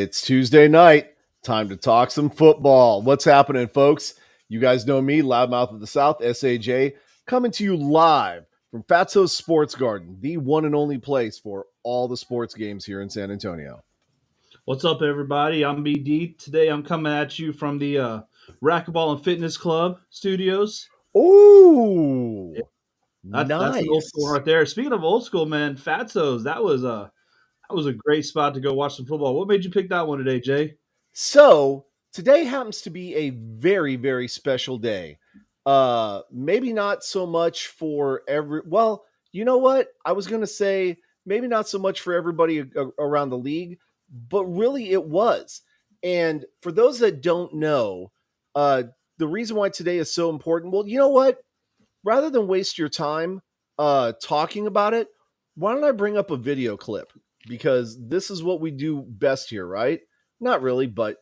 It's Tuesday night. Time to talk some football. What's happening, folks? You guys know me, Loudmouth of the South, SAJ, coming to you live from Fatso's Sports Garden, the one and only place for all the sports games here in San Antonio. What's up, everybody? I'm BD. Today I'm coming at you from the Racquetball and Fitness Club studios. Ooh, That's an old school nice. right there. Speaking of old school, man, Fatso's, that was a great spot to go watch some football. What made you pick that one today, Jay? So today happens to be a very, very special day. Maybe not so much for well, you know what? I was going to say maybe not so much for everybody around the league, but really it was. And for those that don't know, uh, the reason why today is so important, well, you know what? Rather than waste your time talking about it, why don't I bring up a video clip? Because this is what we do best here, right? Not really, but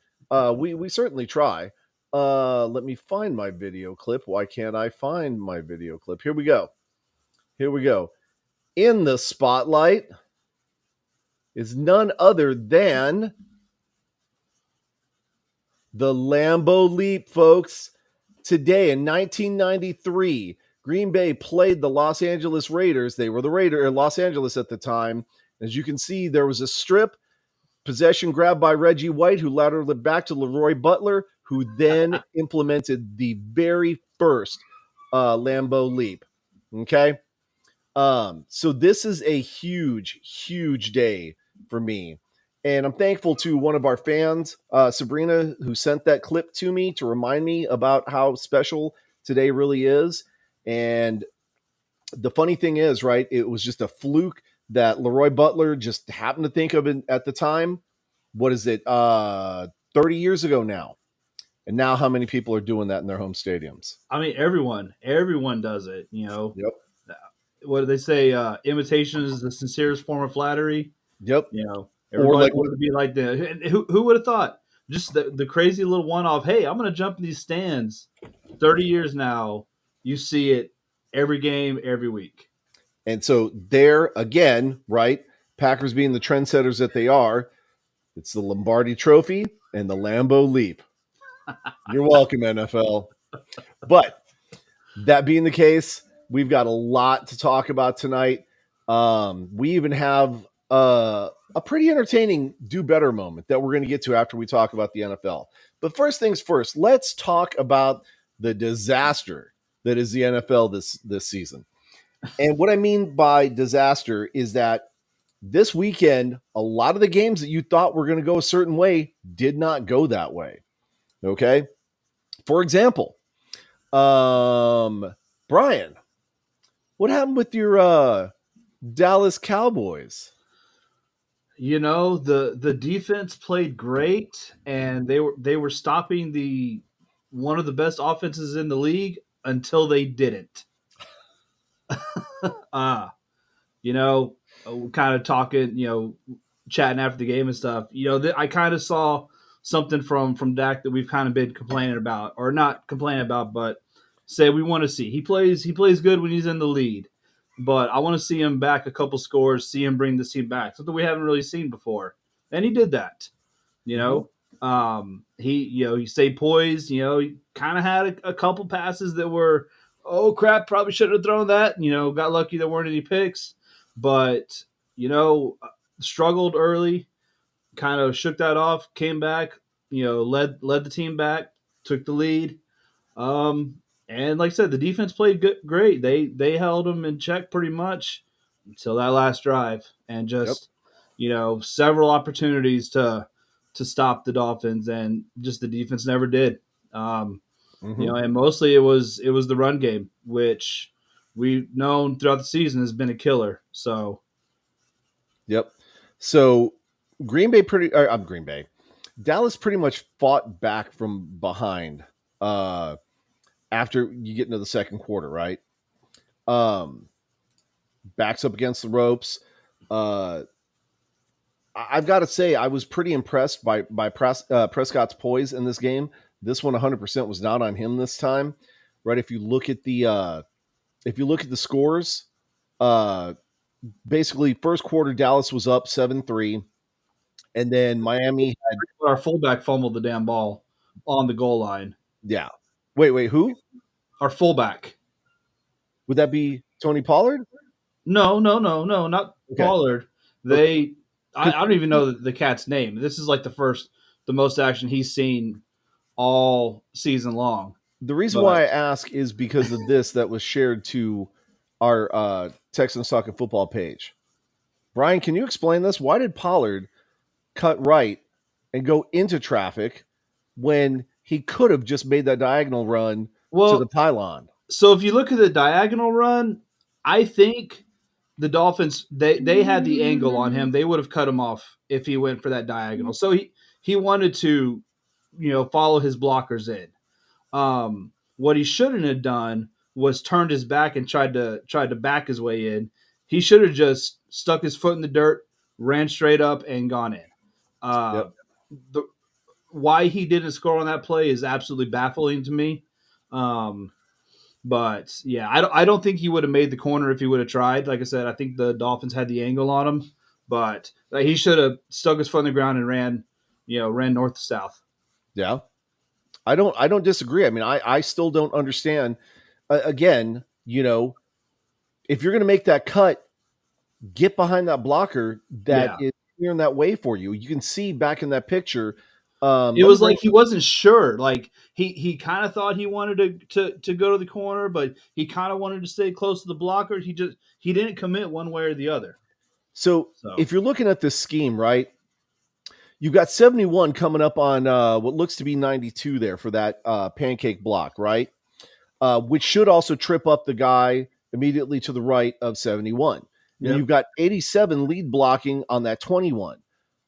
we certainly try. Let me find my video clip. Why can't I find my video clip? Here we go. Here we go. In the spotlight is none other than the Lambeau Leap, folks. Today in 1993, Green Bay played the Los Angeles Raiders. They were the Los Angeles at the time. As you can see, there was a strip possession grab by Reggie White, who laterally back to Leroy Butler, who then implemented the very first Lambeau Leap. Okay. So this is a huge, huge day for me. And I'm thankful to one of our fans, Sabrina, who sent that clip to me to remind me about how special today really is. And the funny thing is, right, it was just a fluke that Leroy Butler just happened to think of it at the time. What is it? 30 years ago now. And now how many people are doing that in their home stadiums? I mean, everyone does it. Yep. What do they say? Imitation is the sincerest form of flattery. Yep. Or Everybody like wanted to be like the. Who would have thought? Just the crazy little one off. Hey, I'm going to jump in these stands. 30 years now, you see it every game, every week. And so there again, right? Packers being the trendsetters that they are, it's the Lombardi Trophy and the Lambeau Leap. You're welcome, NFL. But that being the case, we've got a lot to talk about tonight. We even have a pretty entertaining do better moment that we're going to get to after we talk about the NFL. But first things first, let's talk about the disaster that is the NFL this season. And what I mean by disaster is that this weekend, a lot of the games that you thought were going to go a certain way did not go that way. Okay. For example, Brian, what happened with your Dallas Cowboys? The defense played great, and they were stopping the one of the best offenses in the league until they didn't. uh kind of talking, chatting after the game and stuff. I kind of saw something from Dak that we've kind of been complaining about, or not complaining about, but say we want to see. He plays good when he's in the lead, but I want to see him back a couple scores, see him bring this team back, something we haven't really seen before, and he did that. You know, he stayed poised. He kind of had a couple passes that were, oh crap, probably should have thrown that. Got lucky there weren't any picks, but struggled early, kind of shook that off, came back, led the team back, took the lead. And like I said, the defense played great. They held them in check pretty much until that last drive, and Yep. just several opportunities to stop the Dolphins, and just the defense never did. And mostly it was the run game, which we've known throughout the season has been a killer. So Yep. So Green Bay. Dallas pretty much fought back from behind after you get into the second quarter, right? Backs up against the ropes. I've got to say, I was pretty impressed by Prescott's poise in this game. This one, 100% was not on him this time, right? If you look at the scores, basically first quarter Dallas was up 7-3. And then Miami had, But our fullback fumbled the damn ball on the goal line. yeah. Wait, who? Our fullback. Would that be Tony Pollard? No, no, no, no, not Okay. Pollard. Okay. They, 'Cause I don't even know the cat's name. This is like the most action he's seen all season long. the reason But why I ask is because of this that was shared to our Texans Talking Football page. Brian, can you explain this? Why did Pollard cut right and go into traffic when he could have just made that diagonal run to the well, pylon? so if you look at the diagonal run, I think the Dolphins they had the angle on him. They would have cut him off if he went for that diagonal. So he wanted to, follow his blockers in. What he shouldn't have done was turned his back and tried to back his way in. He should have just stuck his foot in the dirt, ran straight up, and gone in. Uh, Yep. the, why he didn't score on that play is absolutely baffling to me. Um, but yeah, I don't think he would have made the corner if he would have tried. Like I said, I think the Dolphins had the angle on him, but he should have stuck his foot in the ground and ran north to south. Yeah. I don't disagree. I mean, I still don't understand. Again, if you're going to make that cut, get behind that blocker that Yeah, is clearing that way for you. You can see back in that picture. it Let me was bring. like he wasn't sure. Like he kind of thought he wanted to go to the corner, but he kind of wanted to stay close to the blocker. He didn't commit one way or the other. So So if you're looking at this scheme, right, you've got 71 coming up on what looks to be 92 there for that pancake block, right? Which should also trip up the guy immediately to the right of 71. Then yep, you've got 87 lead blocking on that 21.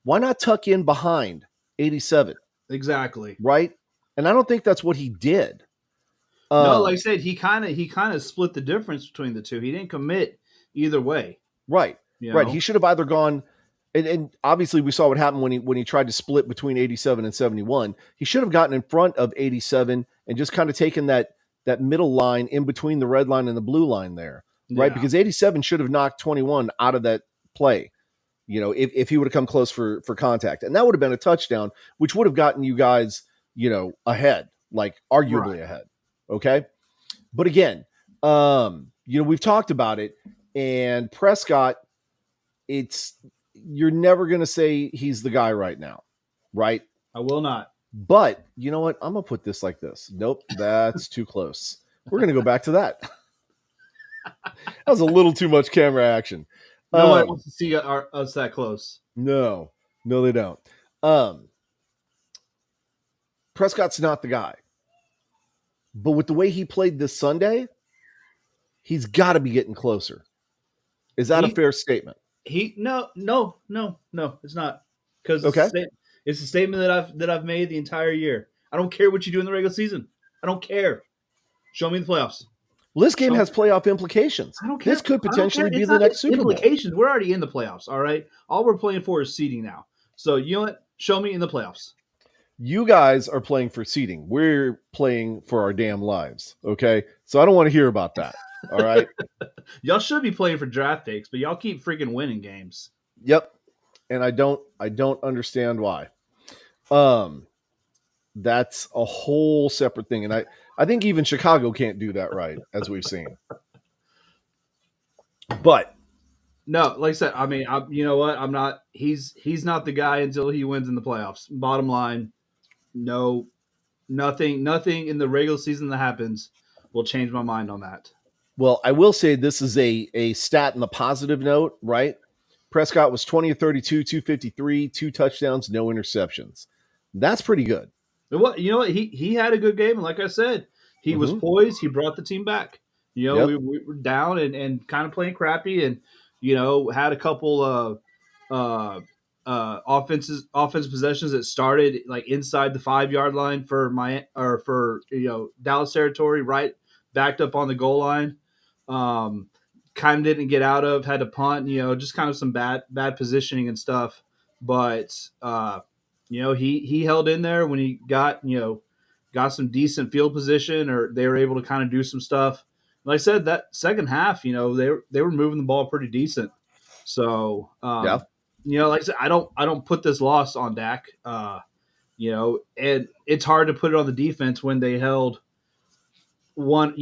Why not tuck in behind 87, exactly. right? And I don't think that's what he did. No, like I Um, said, he kind of split the difference between the two. He didn't commit either way. right, You right. He know. should have either gone, and obviously we saw what happened when he tried to split between 87 and 71. He should have gotten in front of 87 and just kind of taken that middle line in between the red line and the blue line there, right? Yeah. Because 87 should have knocked 21 out of that play. If he would have come close for contact, and that would have been a touchdown, which would have gotten you guys, ahead, like arguably Right. ahead. Okay. But again, we've talked about it, and Prescott, it's you're never going to say he's the guy right now, right? I will not. But you know what? I'm gonna put this like this. Nope, that's too close. We're gonna go back to that. That was a little too much camera action. Nobody Um, wants to see us that close. no, no, they don't. Um, Prescott's not the guy, but with the way he played this Sunday, he's got to be getting closer. Is that a He fair statement? no. It's not because Okay. it's a statement that I've made the entire year. I don't care what you do in the regular season. I don't care. Show me the playoffs. Well, this game Show has playoff implications. I don't This care. could I don't care. potentially be It's the not next Super Bowl. implications. We're already in the playoffs. All right. All we're playing for is seeding now. So you know what? Show me in the playoffs. You guys are playing for seeding. We're playing for our damn lives. Okay. So I don't want to hear about that. All right. Y'all should be playing for draft picks, but y'all keep freaking winning games. Yep. And I don't understand why. Um, that's a whole separate thing. And I think even Chicago can't do that right, as we've seen. But No, like I said, I mean, you know what? I'm not. He's not the guy until he wins in the playoffs. Bottom line, no, nothing in the regular season that happens will change my mind on that. well, I will say this is a stat in the positive note, right? Prescott was 20 of 32, 253, two touchdowns, no interceptions. That's pretty good. But what you know what he had a good game, and like I said, he was Mm-hmm. poised. He brought the team back. Yep. We were down and kind of playing crappy, and had a couple offensive possessions that started like inside the 5 yard line for Dallas territory, right backed up on the goal line. Kind of didn't get out of, had to punt. Just kind of some bad positioning and stuff, but. He held in there when he got some decent field position, or they were able to kind of do some stuff. Like I said, that second half, they were moving the ball pretty decent. So Yeah. like I said, I don't put this loss on Dak. And it's hard to put it on the defense when they held one.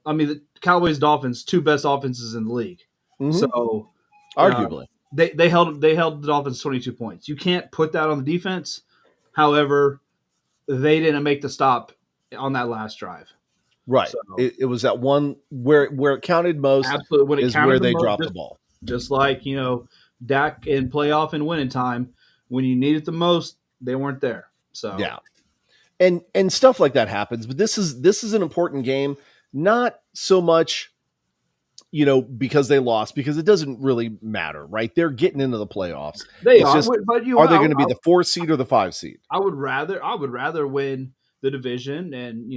I mean, the Cowboys Dolphins, two best offenses in the league. Mm-hmm. So Arguably. they held the Dolphins 22 points. You can't put that on the defense. However, they didn't make the stop on that last drive. Right. So It was that one where it counted most absolutely, when it is where counted the they most, dropped the ball. just like Dak in playoff and winning time, when you need it the most, they weren't there. So Yeah. And stuff like that happens, but this is an important game, not so much because they lost, because it doesn't really matter, right? They're getting into the playoffs. they It's are, just, but are they going to be the 4 seed or the 5 seed? I would rather win the division and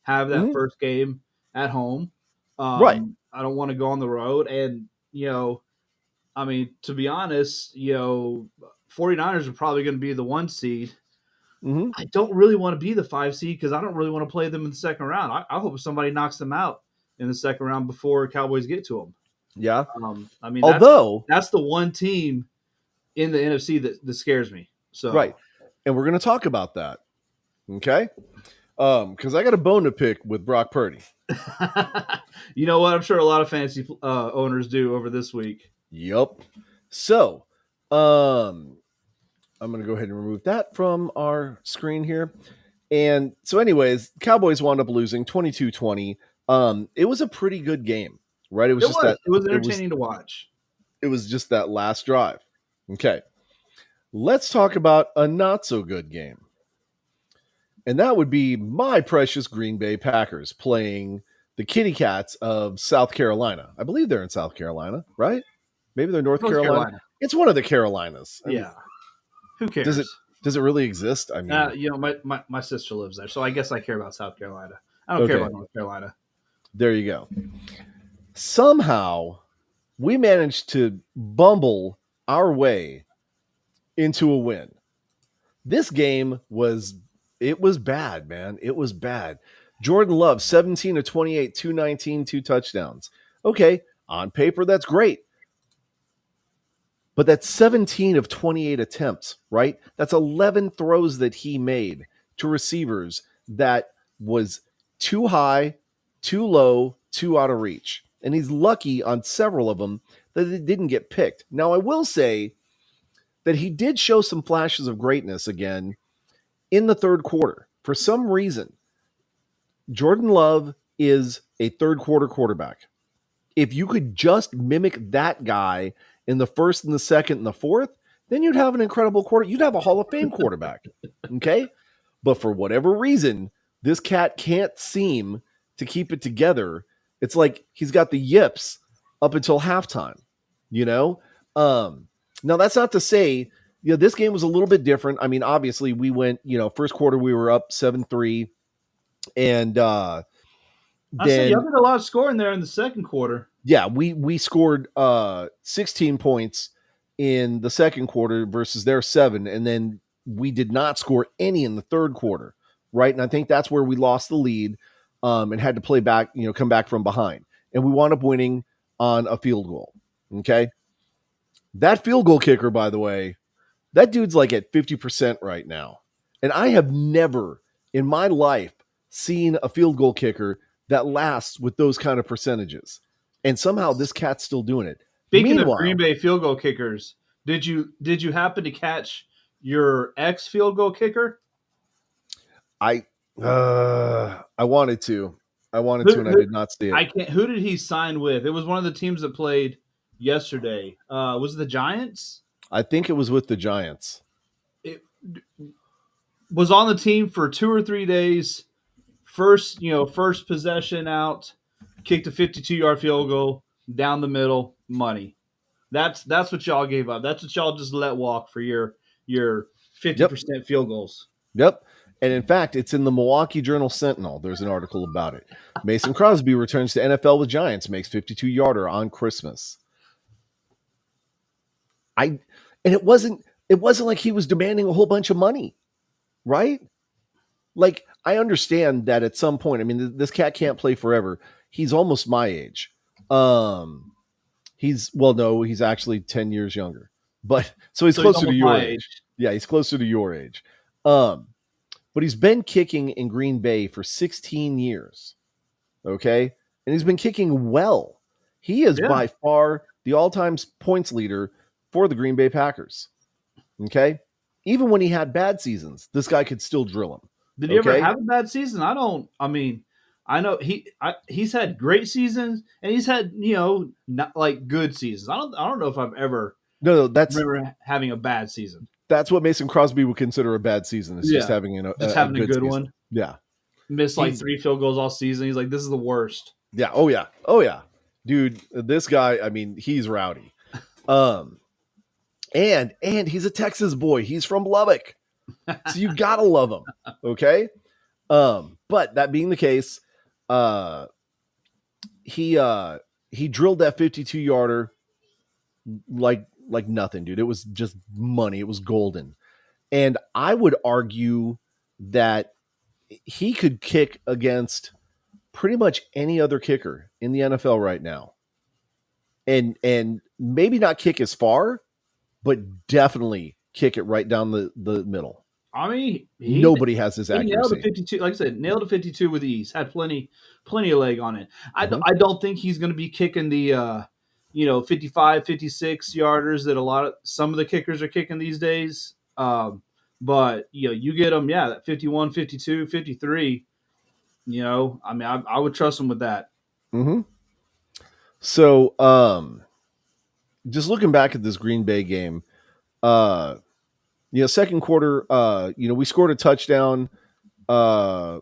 have that Mhm. first game at home. Right. I don't want to go on the road, and I mean, to be honest, 49ers are probably going to be the 1 seed. Mm-hmm. I don't really want to be the 5 seed because I don't really want to play them in the second round. I hope somebody knocks them out in the second round before Cowboys get to them. Yeah. I mean, Although, that's the one team in the NFC that scares me. So right. And we're going to talk about that. Okay. Because I got a bone to pick with Brock Purdy. you know what? I'm sure a lot of fantasy owners do over this week. Yep. So, I'm going to go ahead and remove that from our screen here. And so anyways, Cowboys wound up losing 22-20. It was a pretty good game, right? It was entertaining to watch. It was just that last drive. Okay. Let's talk about a not so good game. And that would be my precious Green Bay Packers playing the Kitty Cats of South Carolina. I believe they're in South Carolina, right? Maybe they're North Carolina. It's one of the Carolinas. I mean, who cares? Does it really exist? I mean, my sister lives there, so I guess I care about South Carolina. I don't care about North Carolina. There you go. Somehow, we managed to bumble our way into a win. This game was bad, man. It was bad. Jordan Love, 17 of 28, 219, 2 touchdowns. Okay, on paper, that's great. But that's 17 of 28 attempts, right? That's 11 throws that he made to receivers that was too high, too low, too out of reach. And he's lucky on several of them that it didn't get picked. Now, I will say that he did show some flashes of greatness again in the third quarter. For some reason, Jordan Love is a third quarter quarterback. If you could just mimic that guy in the first and the second and the fourth, then you'd have an incredible quarter. You'd have a Hall of Fame quarterback. Okay? But for whatever reason, this cat can't seem to keep it together. It's like he's got the yips up until halftime, Now, that's not to say, this game was a little bit different. I mean, obviously, we went, first quarter, we were up 7-3. And I see y'all did a lot of scoring there in the second quarter. Yeah, we scored 16 points in the second quarter versus their 7, and then we did not score any in the third quarter, right? And I think that's where we lost the lead and had to play back, come back from behind. And we wound up winning on a field goal, okay? That field goal kicker, by the way, that dude's like at 50% right now. And I have never in my life seen a field goal kicker that lasts with those kind of percentages. And somehow this cat's still doing it. Speaking of Green Bay field goal kickers, did you happen to catch your ex field goal kicker? I wanted to. And I did not see it. Who did he sign with? It was one of the teams that played yesterday. Was it the Giants? I think it was with the Giants. It was on the team for 2 or 3 days. First possession out, kicked a 52-yard field goal down the middle, money. That's what y'all gave up. That's what y'all just let walk for your 50% field goals. Yep. And in fact, it's in the Milwaukee Journal Sentinel. There's an article about it. Mason Crosby returns to NFL with Giants, makes 52-yarder on Christmas. And it wasn't like he was demanding a whole bunch of money, right? Like, I understand that at some point, I mean, this cat can't play forever. He's almost my age. He's actually 10 years younger. but so he's So he's closer to almost your my age. age. Yeah, he's closer to your age. But he's been kicking in Green Bay for 16 years. Okay. And he's been kicking well. He is Yeah. by far the all-time points leader for the Green Bay Packers. Okay. Even when he had bad seasons, this guy could still drill him. Did he ever Okay. have a bad season? I mean, I know he's had great seasons and he's had, not like good seasons. I don't know if I've ever No, remember having a bad season. that's what Mason Crosby would consider a bad season. Is just Yeah. having Just a having a good good season. one. Yeah. Missed like He's 3 field goals all season. He's like, this is the worst. yeah. Oh yeah. Oh yeah. Dude, this guy, I mean, he's rowdy. And he's a Texas boy. He's from Lubbock. So you gotta love him. Okay. But that being the case, he drilled that 52 yarder like nothing, dude. It was just money. It was golden. And I would argue that he could kick against pretty much any other kicker in the NFL right now. And maybe not kick as far, but definitely kick it right down the middle. I mean, Nobody has his he nailed a accuracy. 52. Like I said, nailed a 52 with ease. Had plenty of leg on it. Mhm. I don't think he's going to be kicking the 55, 56 yarders that some of the kickers are kicking these days. But you get them, that 51, 52, 53. I mean, I would trust him with that. Mm-hmm. So, just looking back at this Green Bay game, second quarter, we scored a touchdown, probably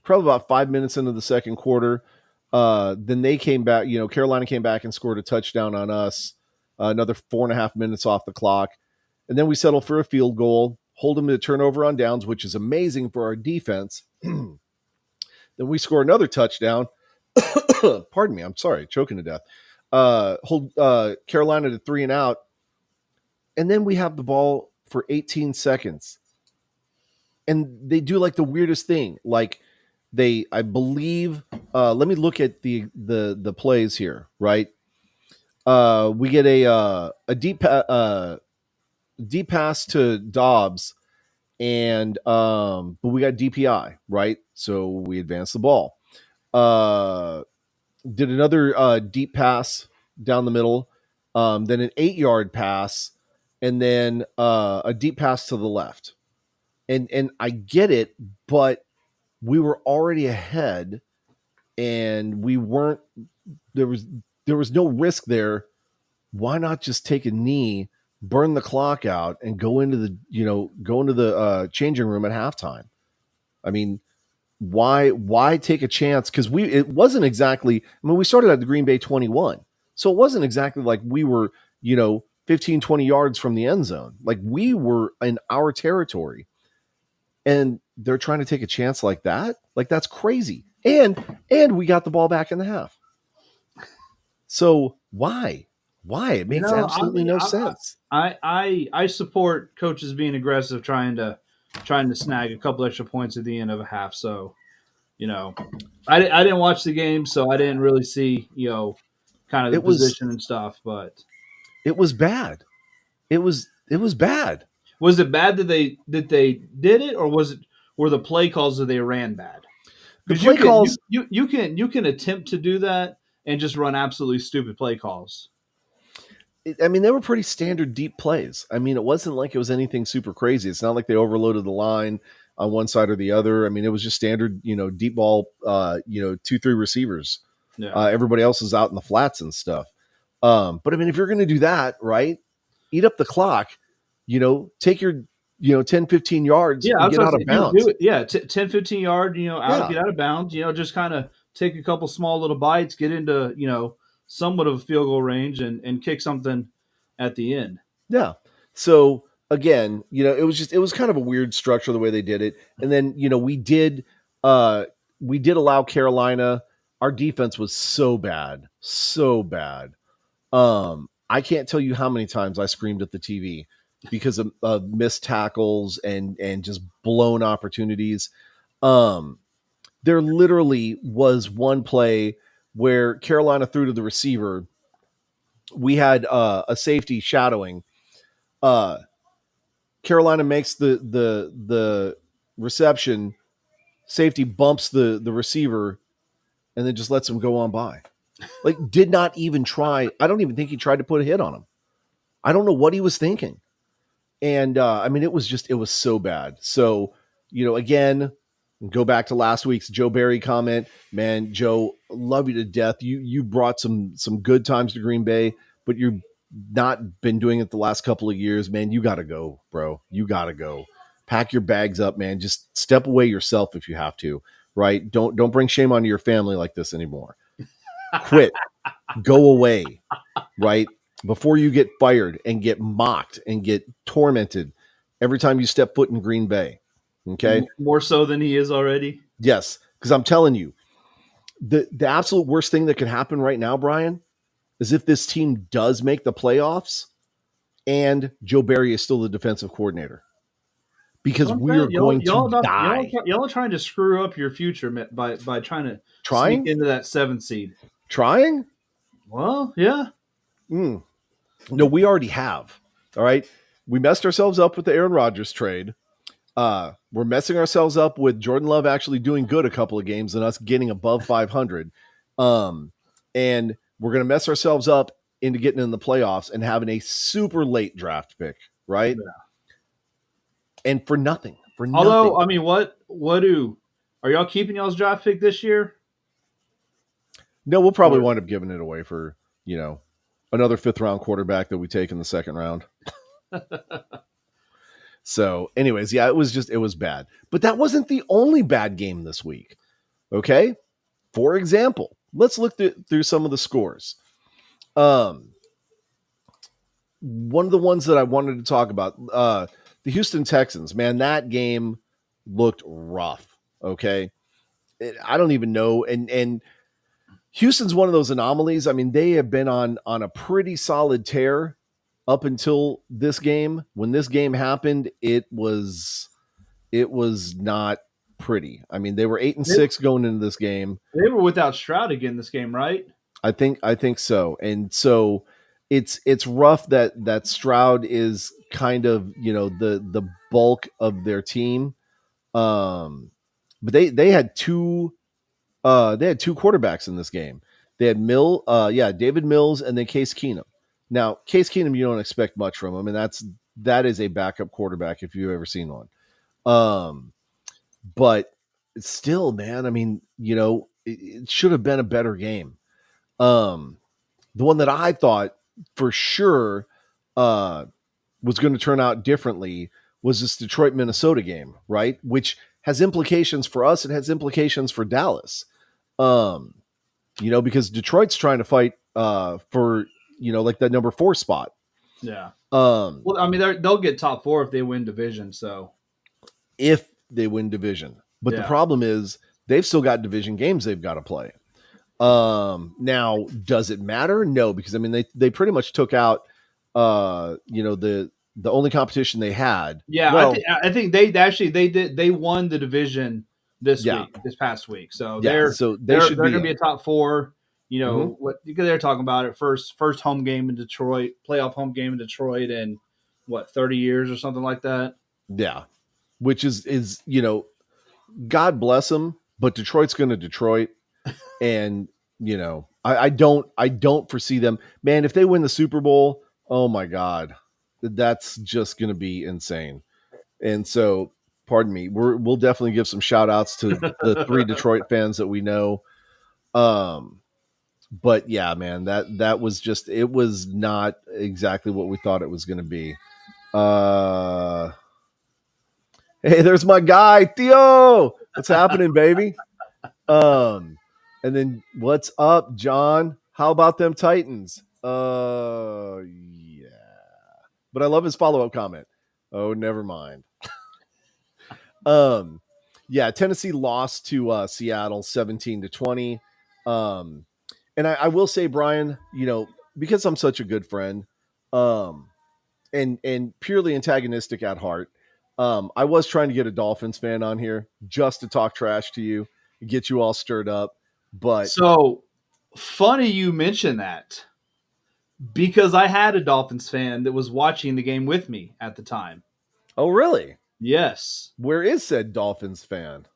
about 5 minutes into the second quarter. Then they came back, Carolina came back and scored a touchdown on us, another 4.5 minutes off the clock. And then we settled for a field goal, hold them to a turnover on downs, which is amazing for our defense. Then we score another touchdown. Pardon me. I'm sorry. Choking to death. Hold Carolina to 3 and out. And then we have the ball for 18 seconds. And they do like the weirdest thing. Like I believe, let me look at the plays here, right? We get a deep pass to Dobbs, and but we got DPI, right? So we advance the ball. Did another deep pass down the middle, then an 8-yard pass, and then a deep pass to the left. And I get it, but we were already ahead, and we weren't. There was no risk there. Why not just take a knee, burn the clock out, and go into the changing room at halftime? I mean, why take a chance? Because it wasn't exactly. I mean, we started at the Green Bay 21, so it wasn't exactly like we were 15, 20 yards from the end zone. Like we were in our territory, and they're trying to take a chance like that. Like that's crazy. And we got the ball back in the half. So why? It makes absolutely no sense. I support coaches being aggressive, trying to snag a couple extra points at the end of a half. So, I didn't watch the game, so I didn't really see kind of the position and stuff. But it was bad. It was bad. Was it bad that they did it, or were the play calls that they ran bad? The play calls you can attempt to do that and just run absolutely stupid play calls. I mean, they were pretty standard deep plays. I mean, it wasn't like it was anything super crazy. It's not like they overloaded the line on one side or the other. I mean, it was just standard, deep ball, 2-3 receivers. Yeah. Everybody else is out in the flats and stuff. But I mean, if you're going to do that, right, eat up the clock, take your, 10, 15 yards and get out of bounds. Do it. Yeah, 10, 15 yard, get out of bounds, just kind of take a couple small little bites, get into, somewhat of a field goal range and kick something at the end. Yeah. So again, it was kind of a weird structure the way they did it. And then, we did allow Carolina. Our defense was so bad. I can't tell you how many times I screamed at the TV because of missed tackles and just blown opportunities. There literally was one play where Carolina threw to the receiver. We had a safety shadowing, Uh, Carolina makes the reception. Safety bumps the receiver and then just lets him go on by. Like, did not even try. I don't even think he tried to put a hit on him. I don't know what he was thinking. And I mean, it was so bad. So, again, go back to last week's Joe Barry comment. Man, Joe, love you to death. You brought some good times to Green Bay, but you've not been doing it the last couple of years. Man, you gotta go, bro. You gotta go. Pack your bags up, man. Just step away yourself if you have to. Right? Don't bring shame onto your family like this anymore. Quit. Go away. Right? Before you get fired and get mocked and get tormented every time you step foot in Green Bay. Okay. More so than he is already. Yes. Because I'm telling you, the absolute worst thing that could happen right now, Brian, is if this team does make the playoffs and Joe Barry is still the defensive coordinator. Because we are going to die. Y'all are trying to screw up your future by trying to sneak into that 7th seed. Trying? Well, yeah. No, we already have. All right. We messed ourselves up with the Aaron Rodgers trade. We're messing ourselves up with Jordan Love actually doing good a couple of games and us getting above 500. And we're going to mess ourselves up into getting in the playoffs and having a super late draft pick, right? Yeah. And for nothing. Although, I mean, are y'all keeping y'all's draft pick this year? No, we'll probably wind up giving it away for, another 5th round quarterback that we take in the 2nd round. So anyways, yeah, it was bad, but that wasn't the only bad game this week. Okay. For example, let's look through some of the scores. One of the ones that I wanted to talk about, the Houston Texans, man, that game looked rough. Okay. I don't even know. And Houston's one of those anomalies. I mean, they have been on a pretty solid tear up until this game. When this game happened, it was not pretty. I mean, they were 8-6 going into this game. They were without Stroud again this game, right? I think so. And so it's rough that Stroud is kind of, the bulk of their team. But they had two quarterbacks in this game. They had David Mills and then Case Keenum. Now, Case Keenum, you don't expect much from him, and that is a backup quarterback if you've ever seen one. But still, man, I mean, it should have been a better game. The one that I thought for sure was going to turn out differently was this Detroit Minnesota game, right? Which has implications for us. It has implications for Dallas. Because Detroit's trying to fight for like that number 4 spot. Yeah. Well, I mean, they'll get top 4 if they win division. So if they win division, but the problem is they've still got division games they've got to play. Now, does it matter? No, because I mean they pretty much took out the only competition they had. Yeah, well, I think they won the division this past week. So they're going to be a top 4. What they're talking about it first home game in Detroit, playoff home game in Detroit in 30 years or something like that. Yeah. Which is God bless them, but Detroit's going to Detroit. And, I don't foresee them, man. If they win the Super Bowl, oh my God, that's just going to be insane. And so, pardon me, we'll definitely give some shout outs to the 3 Detroit fans that we know. But yeah, man, that was just, it was not exactly what we thought it was going to be. Hey, there's my guy, Theo. What's happening, baby? And then what's up, John? How about them Titans? Yeah. But I love his follow-up comment. Oh, never mind. Yeah, Tennessee lost to Seattle 17-20. And I will say, Brian, because I'm such a good friend, and purely antagonistic at heart, I was trying to get a Dolphins fan on here just to talk trash to you, get you all stirred up. But so funny you mention that, Because I had a Dolphins fan that was watching the game with me at the time. Oh, really? Yes. Where is said Dolphins fan?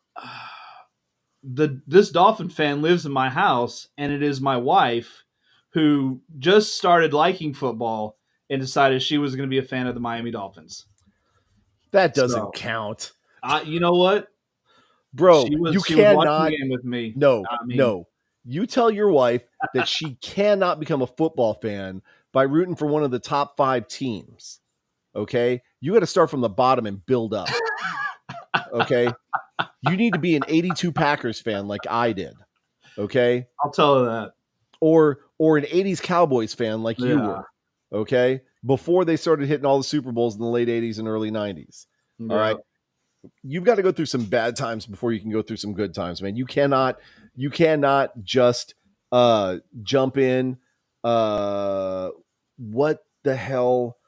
This Dolphin fan lives in my house, and it is my wife who just started liking football and decided she was going to be a fan of the Miami Dolphins. That doesn't So, count. you know what? Bro, you She was watching the cannot. game with me. No, I mean, no. You tell your wife that she cannot become a football fan by rooting for one of the top 5 teams. Okay? You got to start from the bottom and build up. Okay? You need to be an 82 Packers fan like I did. Okay? I'll tell her that. Or an 80s Cowboys fan like you Yeah. were. Okay? Before they started hitting all the Super Bowls in the late 80s and early 90s. All right? You've got to go through some bad times before you can go through some good times, man. You cannot just jump in. What the hell?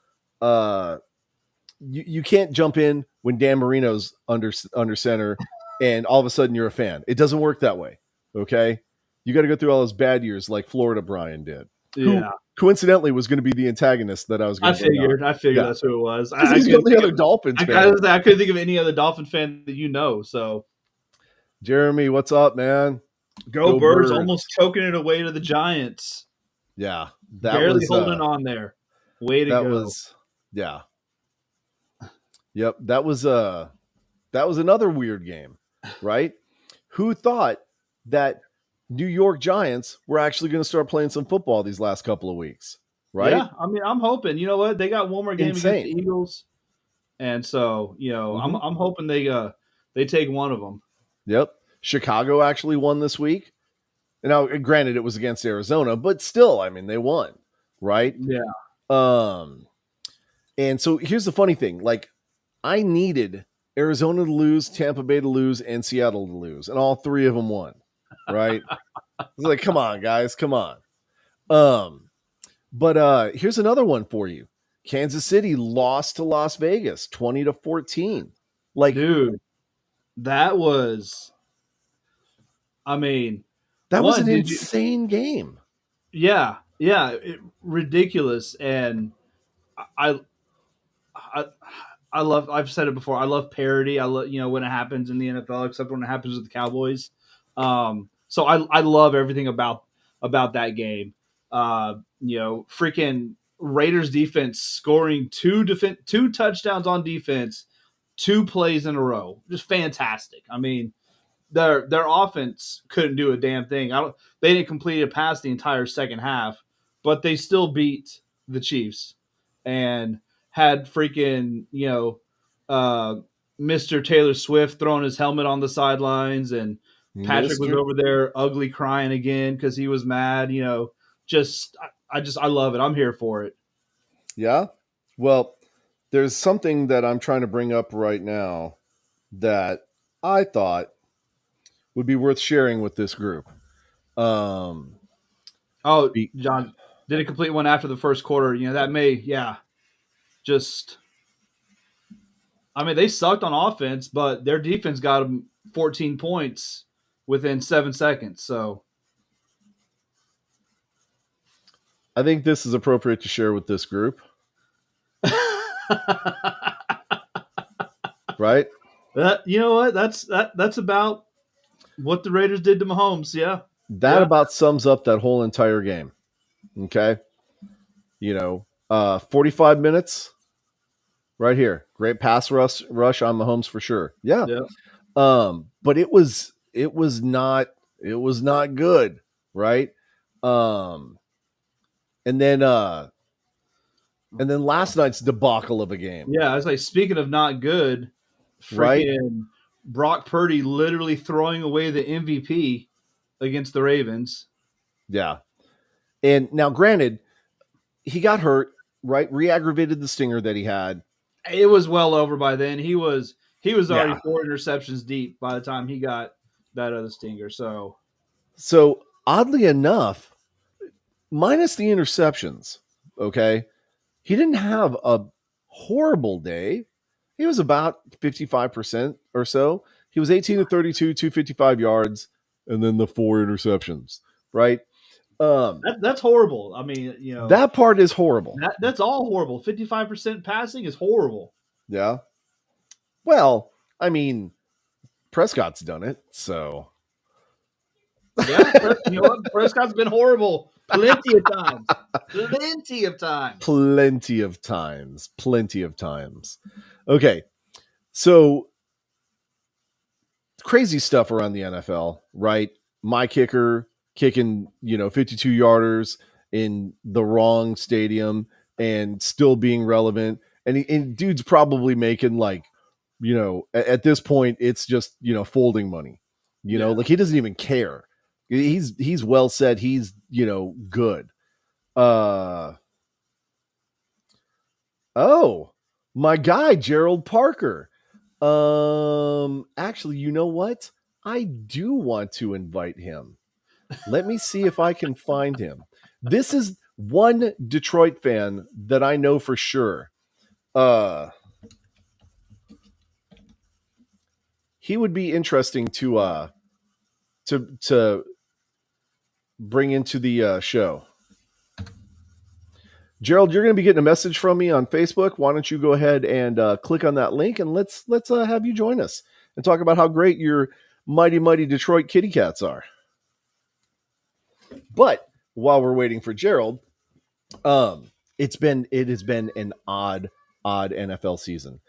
You can't jump in when Dan Marino's under center and all of a sudden you're a fan. It doesn't work that way. Okay. You got to go through all those bad years like Florida Brian did. Yeah. Who coincidentally was going to be the antagonist that I was going to I figured that's who it was. He's the only other Dolphins fan. I couldn't think of any other Dolphin fan that you know. So, Jeremy, what's up, man? Go Birds, almost choking it away to the Giants. Yeah. Barely holding on there. Way to go. Yeah. Yep. That was another weird game, right? Who thought that New York Giants were actually going to start playing some football these last couple of weeks, right? Yeah, I mean, I'm hoping. You know what? They got one more game against the Eagles, and so I'm hoping they take one of them. Yep. Chicago actually won this week. And now, granted, it was against Arizona, but still, I mean, they won, right? Yeah. And so here's the funny thing: like, I needed Arizona to lose, Tampa Bay to lose, and Seattle to lose, and all 3 of them won, right? It's like, come on, guys, come on. But here's another one for you: Kansas City lost to Las Vegas, 20-14. Like, dude, that was. I mean, that was an insane game. Yeah, ridiculous, and I love. I've said it before. I love parody. I love when it happens in the NFL, except when it happens with the Cowboys. So I love everything about that game. Freaking Raiders defense scoring two touchdowns on defense, 2 plays in a row, just fantastic. I mean, their offense couldn't do a damn thing. They didn't complete a pass the entire second half, but they still beat the Chiefs and had freaking Mr. Taylor Swift throwing his helmet on the sidelines, and Patrick was over there ugly crying again because he was mad. I love it. I'm here for it. Yeah. Well, there's something that I'm trying to bring up right now that I thought would be worth sharing with this group. John, did a complete one after the first quarter. That may, just. I mean, they sucked on offense, but their defense got them 14 points within 7 seconds. So, I think this is appropriate to share with this group. Right? You know what? That's about what the Raiders did to Mahomes. Yeah. That about sums up that whole entire game. Okay. 45 minutes right here. Great pass rush on Mahomes for sure. Yeah. But it was not good. Right. And then last night's debacle of a game. Yeah. I was like, speaking of not good, freaking Brock Purdy literally throwing away the MVP against the Ravens. Yeah. And now, granted, he got hurt, right? Re-aggravated the stinger that he had. It was well over by then. He was already 4 interceptions deep by the time he got that other stinger. So oddly enough, minus the interceptions, okay, he didn't have a horrible day. He was about 55% or so. He was 18 to 32, 255 yards, and then the 4 interceptions, right? That's horrible. I mean, That part is horrible. that's all horrible. 55% passing is horrible. Yeah. Well, I mean, Prescott's done it, so Yeah, you know what? Prescott's been horrible plenty of times. Plenty of times. plenty of times. Plenty of times. Okay. So crazy stuff around the NFL, right? My kicker kicking, 52 yarders in the wrong stadium and still being relevant. And dude's probably making like, at this point, it's just, folding money, Yeah. like he doesn't even care. He's well said. He's, good. Oh, my guy, Gerald Parker. Actually, you know what? I do want to invite him. Let me see if I can find him. This is one Detroit fan that I know for sure. He would be interesting to bring into the show. Gerald, you're going to be getting a message from me on Facebook. Why don't you go ahead and click on that link and let's have you join us and talk about how great your mighty Detroit Kitty Cats are. But while we're waiting for Gerald, it has been an odd NFL season.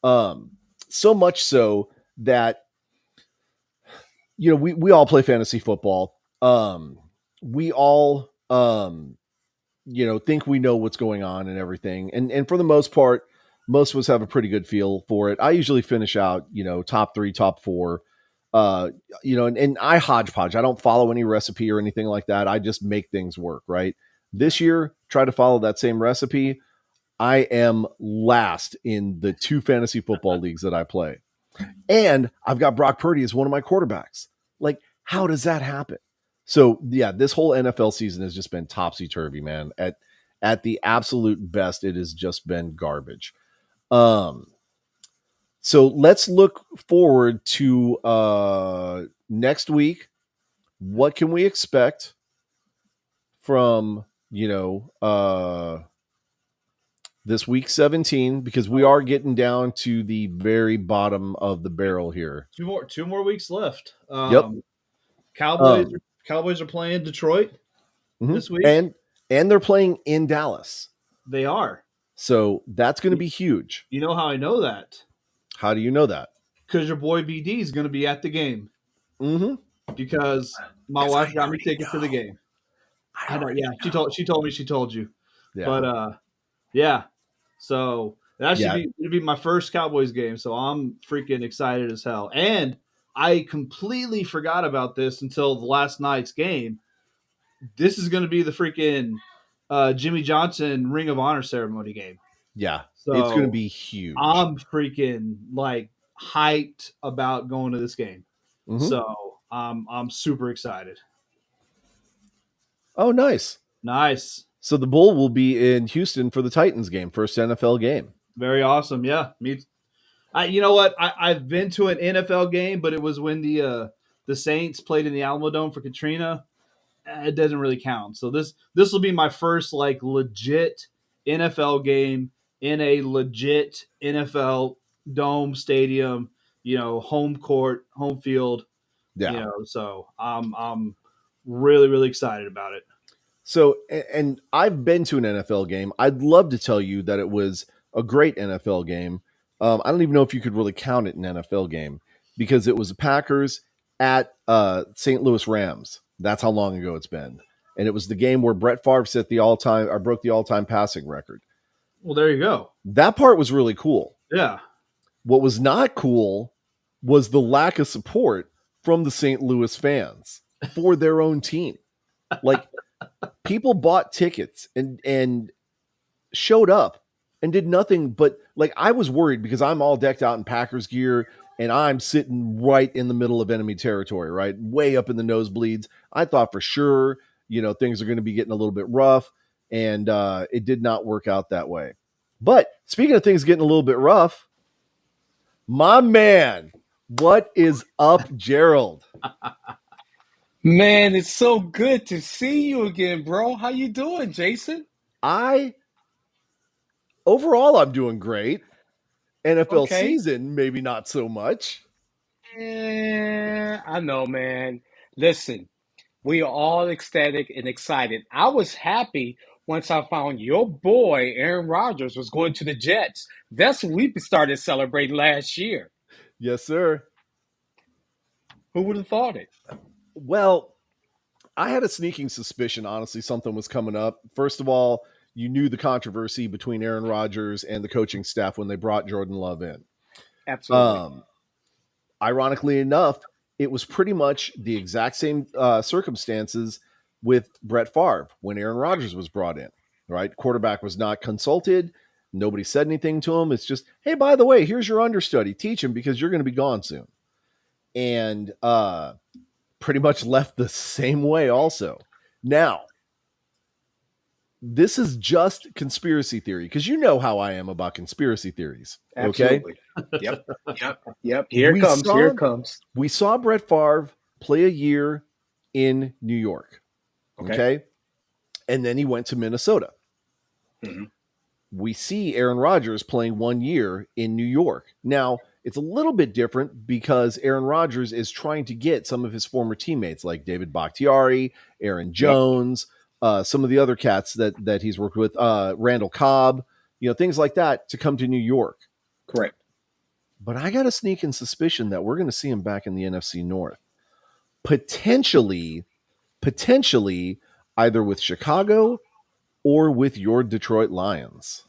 So much so that we all play fantasy football. We all think we know what's going on and everything. And for the most part, most of us have a pretty good feel for it. I usually finish out, top 3, top 4, and I hodgepodge. I don't follow any recipe or anything like that. I just make things work. Right. This year, try to follow that same recipe. I am last in the 2 fantasy football leagues that I play. And I've got Brock Purdy as one of my quarterbacks. Like, how does that happen? So yeah, this whole NFL season has just been topsy-turvy, man. At the absolute best, it has just been garbage. So let's look forward to next week. What can we expect from, this week 17? Because we are getting down to the very bottom of the barrel here. 2 more weeks left. Yep. Cowboys are playing Detroit this week. And they're playing in Dallas. They are. So that's going to be huge. You know how I know that? How do you know that? Because your boy BD is going to be at the game. Mm-hmm. Because my wife got me tickets to the game. I know. Yeah, she told me she told you. Yeah. But yeah. So that should be my first Cowboys game. So I'm freaking excited as hell. And I completely forgot about this until the last night's game. This is going to be the freaking Jimmy Johnson Ring of Honor ceremony game. Yeah, so it's going to be huge. I'm freaking like hyped about going to this game. Mm-hmm. So I'm super excited. Oh, nice. So the Bull will be in Houston for the Titans game, first NFL game. Very awesome. Yeah, you know what? I've been to an NFL game, but it was when the Saints played in the Alamodome for Katrina. It doesn't really count. So this will be my first like legit NFL game in a legit NFL dome stadium. Home court, home field. Yeah. So I'm really, really excited about it. So, and I've been to an NFL game. I'd love to tell you that it was a great NFL game. I don't even know if you could really count it an NFL game because it was the Packers at St. Louis Rams. That's how long ago it's been. And it was the game where Brett Favre broke the all-time passing record. Well, there you go. That part was really cool. Yeah. What was not cool was the lack of support from the St. Louis fans for their own team. Like, people bought tickets and showed up and did nothing but, like, I was worried because I'm all decked out in Packers gear and I'm sitting right in the middle of enemy territory, right? Way up in the nosebleeds. I thought for sure, things are going to be getting a little bit rough, and it did not work out that way. But speaking of things getting a little bit rough, my man, what is up, Gerald? Man, it's so good to see you again, bro. How you doing, Jason? I Overall I'm doing great. NFL Okay. season, maybe not so much. I know, man. Listen, we are all ecstatic and excited. I was happy once I found your boy Aaron Rodgers was going to the Jets. That's when we started celebrating last year. Yes, sir. Who would have thought it? Well, I had a sneaking suspicion, honestly, something was coming up. First of all, you knew the controversy between Aaron Rodgers and the coaching staff when they brought Jordan Love in. Absolutely. Um, Ironically enough, it was pretty much the exact same circumstances with Brett Favre when Aaron Rodgers was brought in. Right, quarterback was not consulted. Nobody said anything to him. It's just, hey, by the way, here's your understudy. Teach him because you're going to be gone soon. And pretty much left the same way. Also, now this is just conspiracy theory because you know how I am about conspiracy theories. Okay, Absolutely. Yep. Yep. Here it we comes. Here saw it comes. we saw Brett Favre play a year in New York. Okay. Okay. And then he went to Minnesota. hmm We see Aaron Rodgers playing 1 year in New York. Now, it's a little bit different because Aaron Rodgers is trying to get some of his former teammates like David Bakhtiari, Aaron Yep. Jones, some of the other cats that he's worked with, Randall Cobb, things like that to come to New York. Correct. But I got a sneaking suspicion that we're going to see him back in the NFC North. Potentially either with Chicago or with your Detroit Lions.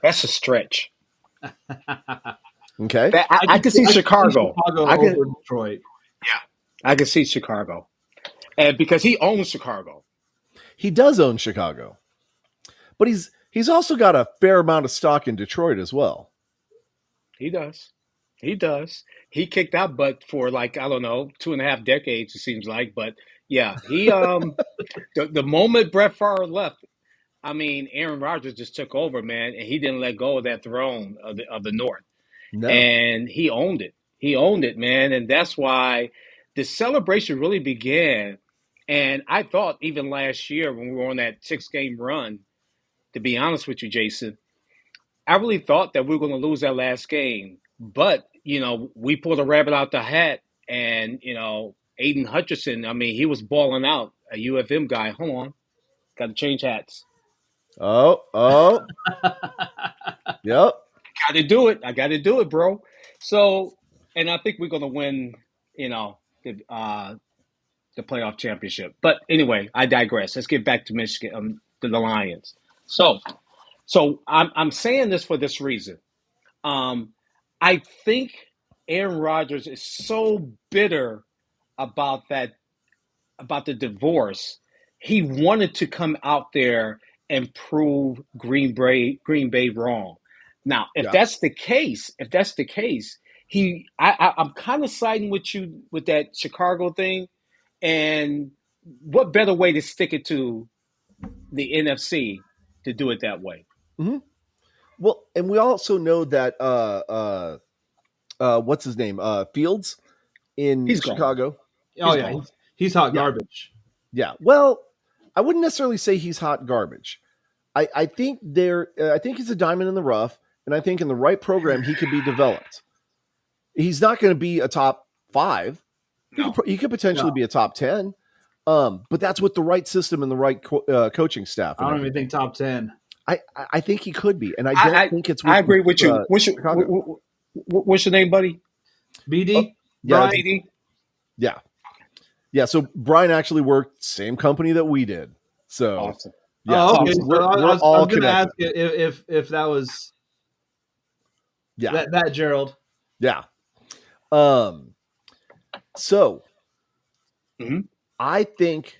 That's a stretch. Okay. I can see I can see Chicago. Chicago I can over Detroit. I can see Chicago, and because he owns Chicago, He does own Chicago, but he's also got a fair amount of stock in Detroit as well. he does. He does. He kicked our butt for like I don't know 2.5 decades. It seems like, but yeah, he the moment Brett Favre left, I mean Aaron Rodgers just took over, man, and he didn't let go of that throne of the North, No. and he owned it. He owned it, man, and that's why the celebration really began. And I thought even last year when we were on that 6 game run, to be honest with you, Jason, I really thought that we were going to lose that last game. But, we pulled a rabbit out the hat and, Aiden Hutchinson, I mean, he was balling out, a UFM guy. Hold on. Got to change hats. Oh, yep. Got to do it. I got to do it, bro. So, and I think we're going to win, the playoff championship. But anyway, I digress. Let's get back to Michigan, to the Lions. So I'm saying this for this reason. Um, I think Aaron Rodgers is so bitter about that about the divorce. He wanted to come out there and prove Green Bay wrong. Now, Yeah. if that's the case, I'm kind of siding with you with that Chicago thing. And what better way to stick it to the NFC to do it that way? hmm Well, and we also know that what's his name? Fields in He's gone. Chicago. Oh He's yeah, gone. he's hot Yeah. garbage. Yeah. Well, I wouldn't necessarily say he's hot garbage. I think I think he's a diamond in the rough, and I think in the right program he could be developed. He's not going to be a top 5. No. He could potentially No, be a top 10. But that's with the right system and the right coaching staff. I And don't even everything. think top 10. I think he could be, and I don't I think it's I, I with agree with you. Chicago. What's your name, buddy? Oh, BD yeah, Brian. BD. yeah, yeah. So Brian actually worked same company that we did. So Awesome. yeah, Oh, so okay. Awesome. So we're I all was going to ask connected. if that was Yeah, that Gerald. yeah. Um. So hmm I think,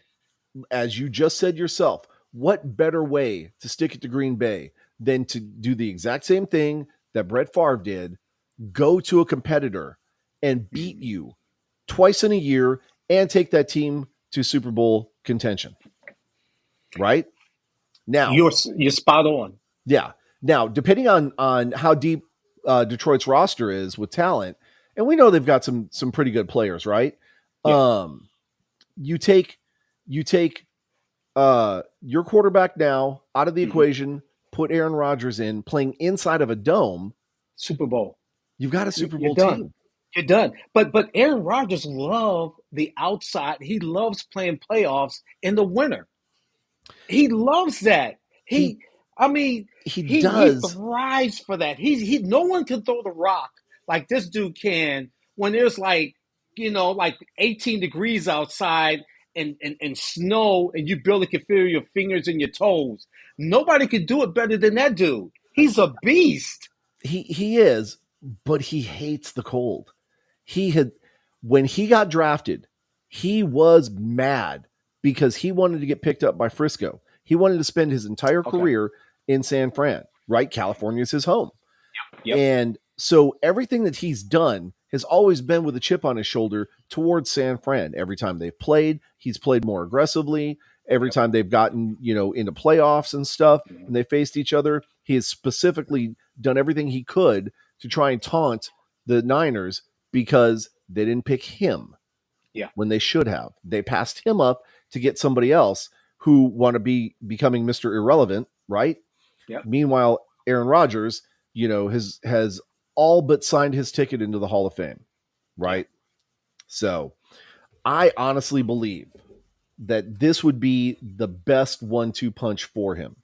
as you just said yourself, what better way to stick it to Green Bay than to do the exact same thing that Brett Favre did? Go to a competitor and beat you twice in a year and take that team to Super Bowl contention. Right? Now, You're spot on. yeah. Now, depending on how deep Detroit's roster is with talent, and we know they've got some pretty good players, right? Yeah. You take your quarterback now out of the Mhm. equation, put Aaron Rodgers in playing inside of a dome. Super Bowl. You've got a Super You're Bowl done. team. You're done. But Aaron Rodgers loves the outside. He loves playing playoffs in the winter. He loves that. He He, I mean, he he does. thrives for that. He no one can throw the rock like this dude can when there's like, like 18 degrees outside and snow and you barely can feel your fingers and your toes. Nobody can do it better than that dude. He's a beast. He is, but he hates the cold. He had when he got drafted, he was mad because he wanted to get picked up by Frisco. He wanted to spend his entire Okay. career in San Fran, right? California is his home. Yep. And so everything that he's done has always been with a chip on his shoulder towards San Fran. Every time they've played, he's played more aggressively. Every Yep. time they've gotten, into playoffs and stuff Mhm. and they faced each other, he has specifically done everything he could to try and taunt the Niners because they didn't pick him Yeah. when they should have. They passed him up to get somebody else who want to be becoming Mr. Irrelevant, right? Yep. Meanwhile, Aaron Rodgers, has all but signed his ticket into the Hall of Fame, right? So I honestly believe that this would be the best 1-2 punch for him.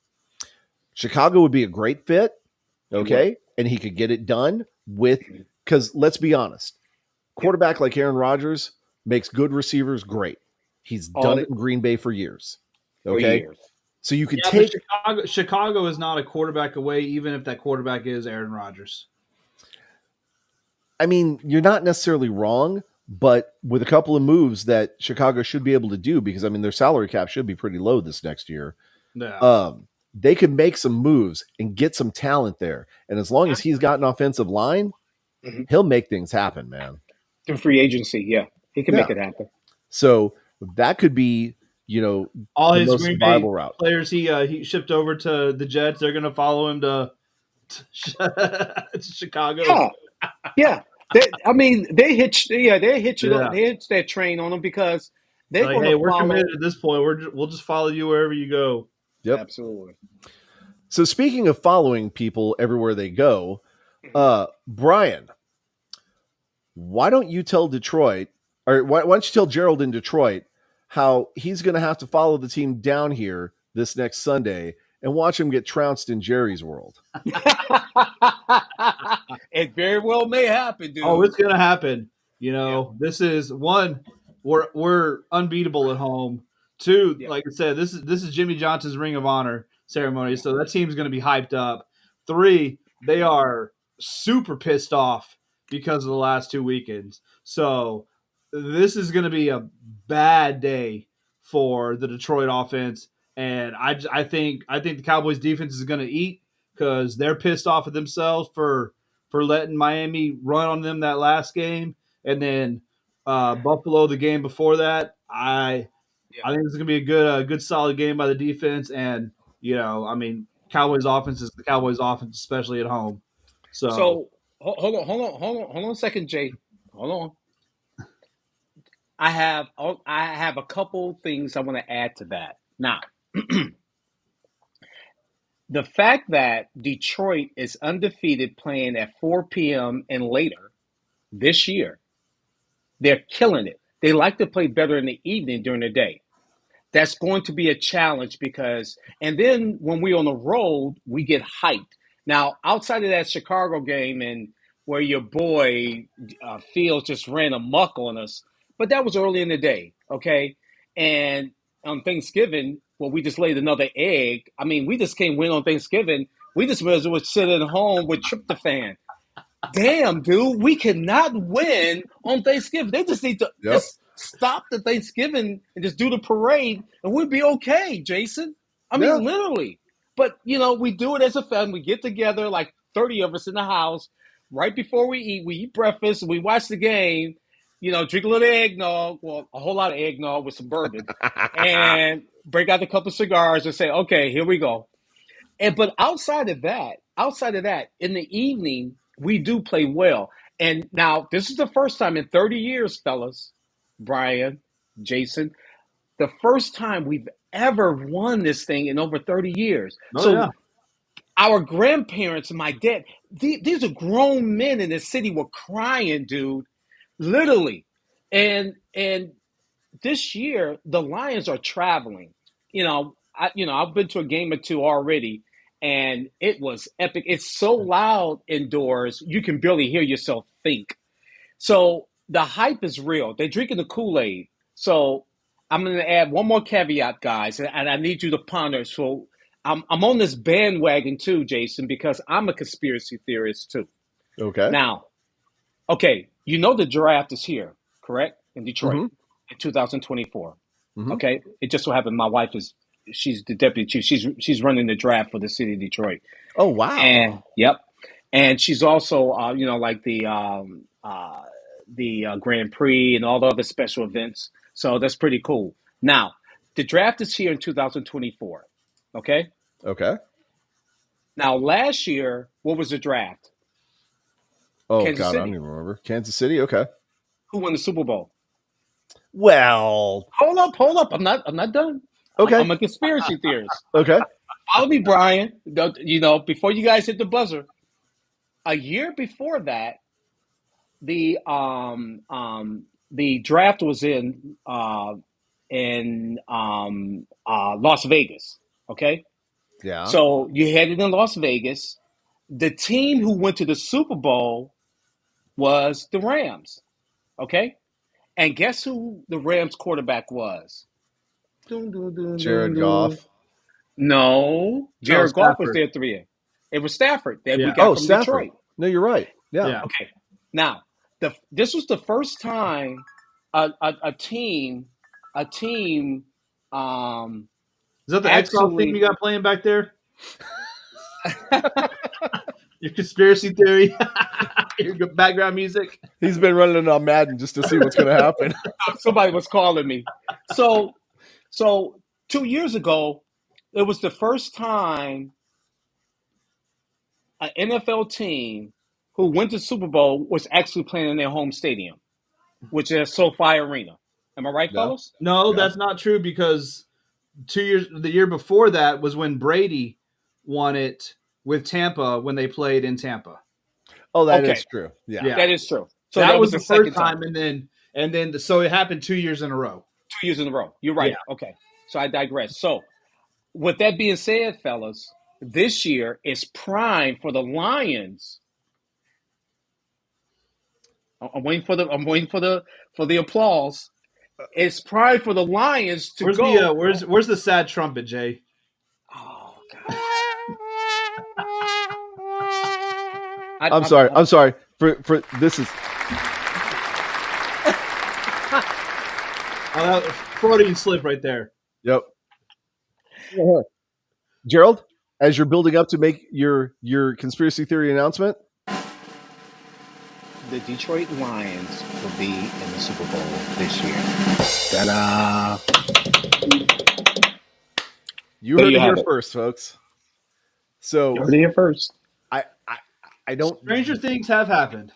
Chicago would be a great fit, It would. okay? And he could get it done with, Mhm. because let's be honest, Yep. quarterback like Aaron Rodgers makes good receivers great. He's done All it in Green Bay for years, for okay? years. So you could Yeah, take but Chicago is not a quarterback away, even if that quarterback is Aaron Rodgers. I mean, you're not necessarily wrong, but with a couple of moves that Chicago should be able to do, because I mean their salary cap should be pretty low this next year. Yeah. They could make some moves and get some talent there. And as long as he's got an offensive line, Mhm. he'll make things happen, man. Through free agency, yeah, he can Yeah. make it happen. So that could be, All the his most Green Bay viable route. players he shipped over to the Jets. They're going to follow him to Chicago. Yeah, yeah. They hitched that train on him because they're Like, going hey, to we're follow. committed at this point. We'll just follow you wherever you go. Yep. Absolutely. So speaking of following people everywhere they go, Brian, why don't you tell Detroit, or why don't you tell Gerald in Detroit how he's going to have to follow the team down here this next Sunday and watch him get trounced in Jerry's world? It very well may happen, dude. Oh, it's going to happen. This is one. We're unbeatable at home. Two, Yeah. like I said, this is Jimmy Johnson's Ring of Honor ceremony, so that team's going to be hyped up. Three, they are super pissed off because of the last 2 weekends. So this is going to be a bad day for the Detroit offense, and I think the Cowboys defense is going to eat because they're pissed off at themselves for letting Miami run on them that last game, and then Buffalo the game before that. I think it's going to be a good solid game by the defense, and Cowboys offense is the Cowboys offense, especially at home. So hold on a second, Jay. Hold on. I have a couple things I want to add to that. Now, the fact that Detroit is undefeated playing at 4 p.m. and later this year, they're killing it. They like to play better in the evening during the day. That's going to be a challenge and then when we're on the road, we get hyped. Now, outside of that Chicago game and where your boy Fields just ran amok on us, but that was early in the day, okay? And on Thanksgiving, well, we just laid another egg. I mean, we just can't win on Thanksgiving. We just might as well sit at home with tryptophan. Damn, dude, we cannot win on Thanksgiving. They just need to just stop the Thanksgiving and just do the parade, and we'd be okay, Jason. I mean, literally. But, we do it as a family. We get together, like 30 of us in the house, right before we eat breakfast, and we watch the game, drink a little eggnog, well, a whole lot of eggnog with some bourbon, and break out a couple cigars and say, okay, here we go. But outside of that, in the evening, we do play well. And now this is the first time in 30 years, fellas, Brian, Jason, the first time we've ever won this thing in over 30 years. Oh So yeah. our grandparents, my dad, these are grown men in the city were crying, dude, literally. And this year the Lions are traveling. I've been to a game or two already, and it was epic. It's so loud indoors you can barely hear yourself think. So the hype is real. They're drinking the Kool-Aid. So I'm going to add one more caveat, guys, and I need you to ponder. So I'm on this bandwagon too, Jason, because I'm a conspiracy theorist too. Okay. Now, okay, the draft is here, correct? In Detroit Mm-hmm. in 2024. Mm-hmm. Okay, it just so happened my wife she's the deputy chief. She's running the draft for the city of Detroit. Oh, wow. And yep, and she's also like the Grand Prix and all the other special events. So that's pretty cool. Now, the draft is here in 2024. Okay. Okay. Now, last year, what was the draft? Oh, Kansas God, I don't City. even remember. Kansas City? Okay. Who won the Super Bowl? Well, Hold up. I'm not done. okay. I'm a conspiracy theorist. Okay. Follow me, Brian. Before you guys hit the buzzer, a year before that, the draft was in Las Vegas. Okay, Yeah. so you had it in Las Vegas. The team who went to the Super Bowl was the Rams. Okay, and guess who the Rams quarterback was? Jared Goff. No, Jared Goff was Stafford. there 3 years. It was Stafford that we Yeah. got Oh, from Stafford. Detroit. No, you're right. Yeah. Yeah. Okay, now this was the first time a team um Is that the Xbox theme you got playing back there? Your conspiracy theory, your background music. He's been running on Madden just to see what's going to happen. somebody was calling me. So 2 years ago, it was the first time an NFL team who went to Super Bowl was actually playing in their home stadium, which is SoFi Arena. Am I right, Yeah. fellas? No, Yeah. that's not true because the year before that was when Brady won it with Tampa when they played in Tampa. Oh, that Okay. is true. Yeah. Yeah. That is true. So that was the second first time, and then so it happened 2 years in a row. 2 years in a row. You're right. Yeah. Okay. So I digress. So with that being said, fellas, this year is prime for the Lions. I'm waiting for the applause. It's prime for the Lions to Where's go. the where's the sad trumpet, Jay? Oh God. I'm sorry. For this is Freudian slip right there. Yep. Gerald, as you're building up to make your conspiracy theory announcement, The Detroit Lions will be in the Super Bowl this year. Ta-da! you There heard you it here have it. first, folks. So You heard it here first. I don't Stranger things have happened.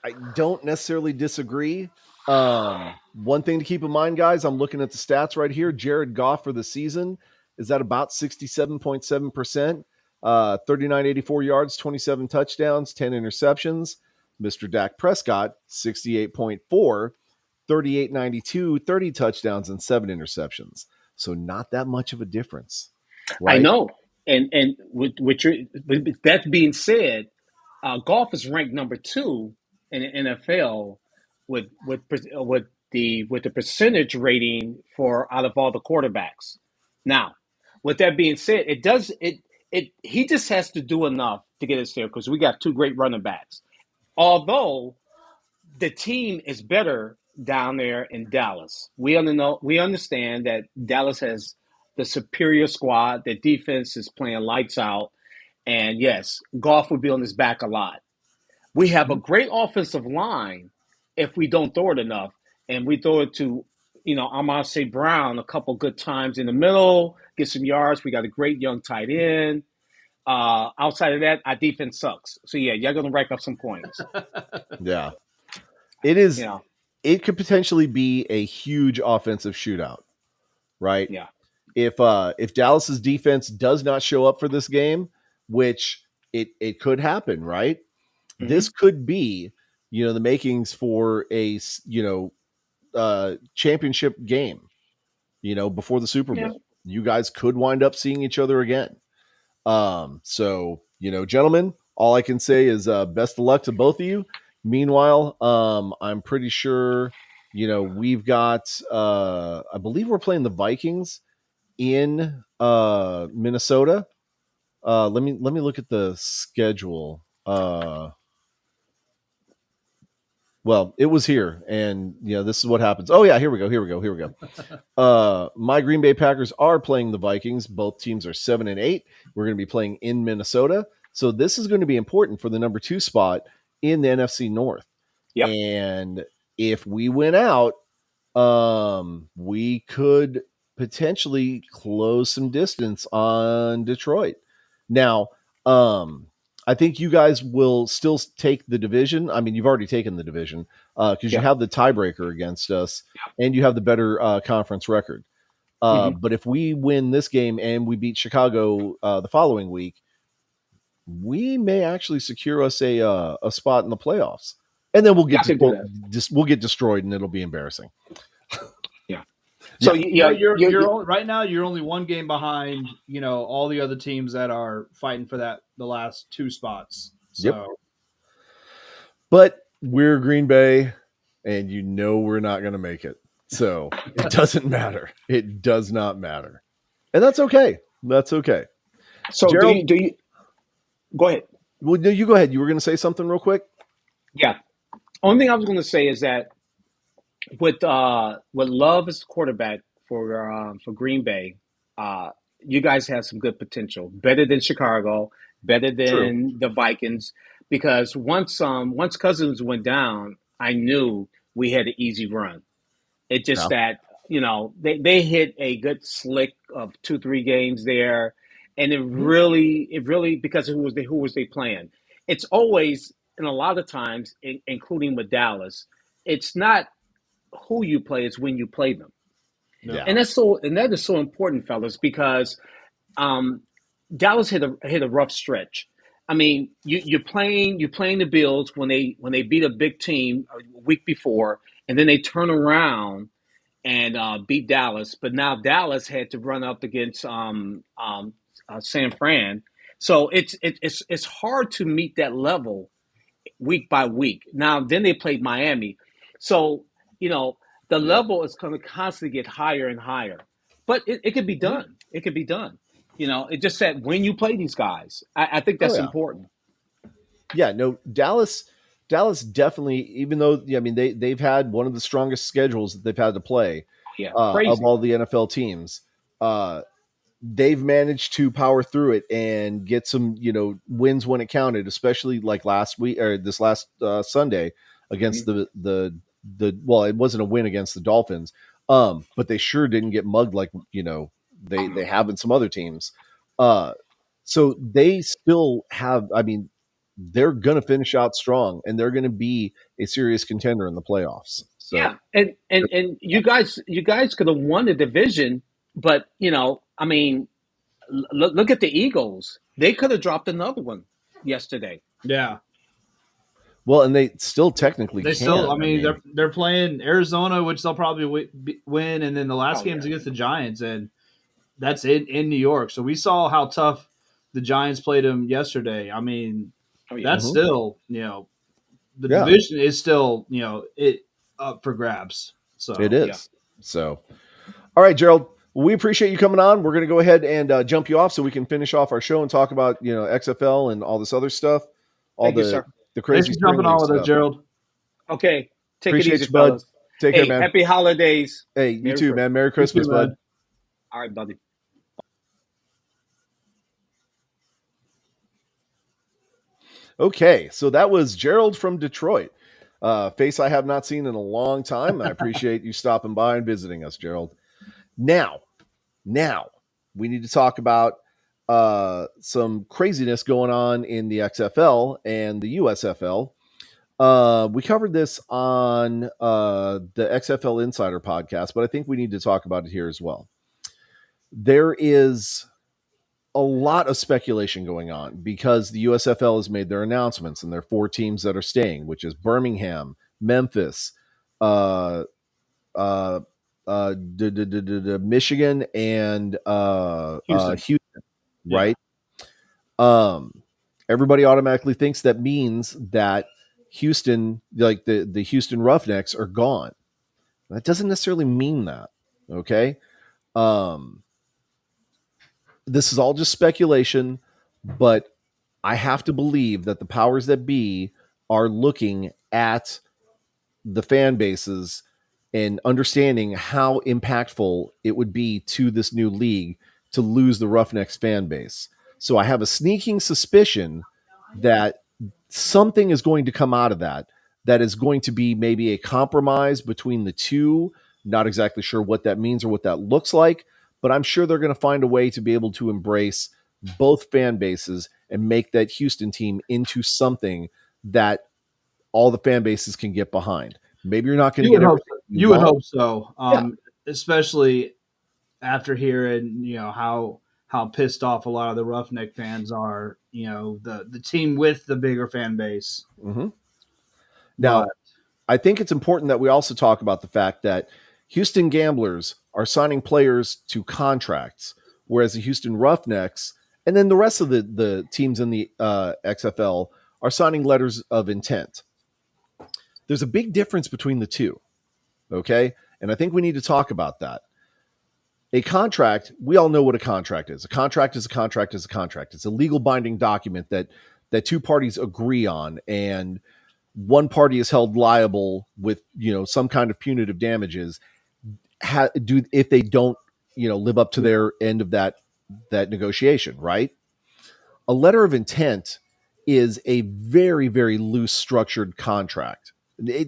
I don't necessarily disagree. One thing to keep in mind, guys, I'm looking at the stats right here. Jared Goff for the season is at about 67.7%, 3984 yards, 27 touchdowns, 10 interceptions. Mr. Dak Prescott, 68.4, 3892, 30 touchdowns and 7 interceptions. So not that much of a difference. Right? I know. And with that being said, golf is ranked number 2 in the NFL with the percentage rating for out of all the quarterbacks. Now, with that being said, he just has to do enough to get us there because we got 2 great running backs. Although the team is better down there in Dallas, we understand that Dallas has the superior squad. Their defense is playing lights out. And yes, Goff will be on his back a lot. We have a great offensive line if we don't throw it enough. And we throw it to, Amon St. Brown a couple good times in the middle, get some yards. We got a great young tight end. Outside of that, our defense sucks. So, yeah, you're going to rack up some points. Yeah. It is. You know. it could potentially be a huge offensive shootout, right? Yeah. If Dallas's defense does not show up for this game, which it could happen, right? Mhm. This could be, the makings for a championship game, before the Super Yeah. Bowl. You guys could wind up seeing each other again. So, gentlemen, all I can say is best of luck to both of you. Meanwhile, I'm pretty sure, we've got I believe we're playing the Vikings in Minnesota. Let me look at the schedule. Well, it was here, and this is what happens. Oh yeah, here we go. My Green Bay Packers are playing the Vikings. Both teams are 7-8. We're going to be playing in Minnesota, so this is going to be important for the number 2 spot in the NFC North. Yep. And if we win out, we could potentially close some distance on Detroit. Now, I think you guys will still take the division. I mean, you've already taken the division because you have the tiebreaker against us, and you have the better conference record. But if we win this game and we beat Chicago the following week, we may actually secure us a spot in the playoffs, and then we'll get we'll get destroyed, and it'll be embarrassing. Yeah. So you're right now. You're only one game behind. All the other teams that are fighting for the last 2 spots. So. Yep. But we're Green Bay, and we're not going to make it. So it doesn't matter. It does not matter. And that's okay. That's okay. So Gerald, do you go ahead? Well, no, you go ahead. You were going to say something real quick? Yeah. Only thing I was going to say is that with Love as quarterback for Green Bay, you guys have some good potential. Better than Chicago, better than the Vikings. Because once Cousins went down, I knew we had an easy run. It just that they hit a good slick of 2-3 games there, and it really because who was they playing? It's always, and a lot of times, including with Dallas, it's not who you play, it's when you play them. Yeah. And that is so important, fellas, because Dallas hit a rough stretch. I mean, you're playing the Bills when they beat a big team a week before, and then they turn around and beat Dallas. But now Dallas had to run up against San Fran, so it's hard to meet that level week by week. Now then they played Miami, so the level is going to constantly get higher and higher. But it could be done. It could be done. It just said when you play these guys, I think that's important. Yeah, no, Dallas definitely, even though they've had one of the strongest schedules that they've had to play of all the NFL teams. They've managed to power through it and get some wins when it counted, especially like last week or this last Sunday against the well, it wasn't a win against the Dolphins, but they sure didn't get mugged like they have in some other teams. So they still have, they're going to finish out strong, and they're going to be a serious contender in the playoffs. So. Yeah, and you guys could have won the division, but look at the Eagles. They could have dropped another one yesterday. Yeah. Well, and they still technically they're playing Arizona, which they'll probably win, and then the last game's against the Giants, and that's in New York. So we saw how tough the Giants played them yesterday. I mean, that's still the division is still it up for grabs. So it is. So, all right, Gerald. We appreciate you coming on. We're going to go ahead and jump you off so we can finish off our show and talk about XFL and all this other stuff. Thank you, sir. The crazy Thanks for jumping on with us, Gerald. Okay. Appreciate it easy, you, bud. fellas. Take care, man. Happy holidays. Hey, you too, man. Merry Christmas, bud. All right, buddy. Okay, so that was Gerald from Detroit. Face I have not seen in a long time. I appreciate you stopping by and visiting us, Gerald. Now, we need to talk about some craziness going on in the XFL and the USFL. We covered this on the XFL Insider podcast, but I think we need to talk about it here as well. There is a lot of speculation going on because the USFL has made their announcements, and there are 4 teams that are staying, which is Birmingham, Memphis, uh, Michigan, and Houston, right? Everybody automatically thinks that means that Houston, like the Houston Roughnecks, are gone. That doesn't necessarily mean that. Okay. This is all just speculation, but I have to believe that the powers that be are looking at the fan bases and understanding how impactful it would be to this new league to lose the Roughnecks fan base. So I have a sneaking suspicion that something is going to come out of that is going to be maybe a compromise between the two. Not exactly sure what that means or what that looks like, but I'm sure they're going to find a way to be able to embrace both fan bases and make that Houston team into something that all the fan bases can get behind. Maybe you're not going to get everything you would want. hope so. Especially after hearing, how pissed off a lot of the Roughneck fans are, the team with the bigger fan base. Mm-hmm. Now, I think it's important that we also talk about the fact that Houston Gamblers are signing players to contracts, whereas the Houston Roughnecks and then the rest of the teams in the XFL are signing letters of intent. There's a big difference between the two, okay? And I think we need to talk about that. A contract, we all know what a contract is. A contract is a contract is a contract. It's a legal binding document that two parties agree on, and one party is held liable with some kind of punitive damages if they don't live up to their end of that negotiation, right? A letter of intent is a very, very loose structured contract. It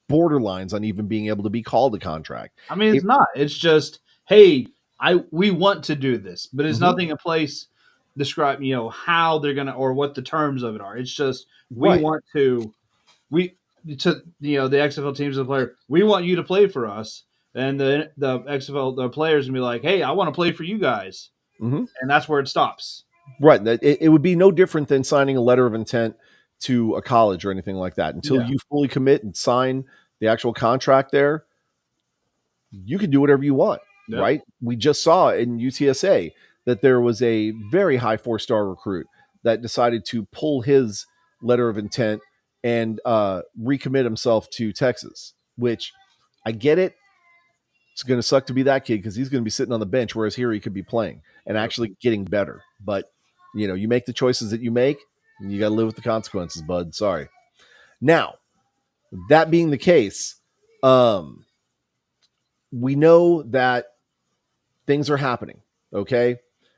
borderlines on even being able to be called a contract. I mean, it's not. It's just, hey, we want to do this, but there's nothing in place describe how they're gonna or what the terms of it are. It's just we want to the XFL teams and the player, we want you to play for us, and the XFL the players can be like, hey, I want to play for you guys, and that's where it stops. Right. It would be no different than signing a letter of intent to a college or anything like that. Until you fully commit and sign the actual contract there, you can do whatever you want, right? We just saw in UTSA that there was a very high 4-star recruit that decided to pull his letter of intent and recommit himself to Texas, which I get it. It's going to suck to be that kid because he's going to be sitting on the bench, whereas here he could be playing and actually getting better. But, you make the choices that you make, and you got to live with the consequences, bud. Sorry. Now, that being the case, we know that things are happening, okay?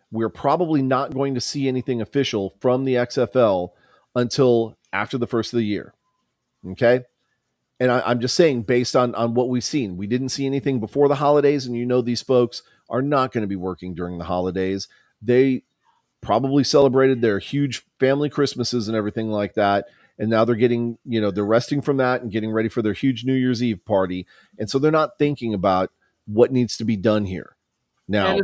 We're probably not going to see anything official from the XFL until after the first of the year, okay? And I'm just saying, based on what we've seen, we didn't see anything before the holidays, and these folks are not going to be working during the holidays. They probably celebrated their huge family Christmases and everything like that, and now they're getting, they're resting from that and getting ready for their huge New Year's Eve party, and so they're not thinking about what needs to be done here. Now, and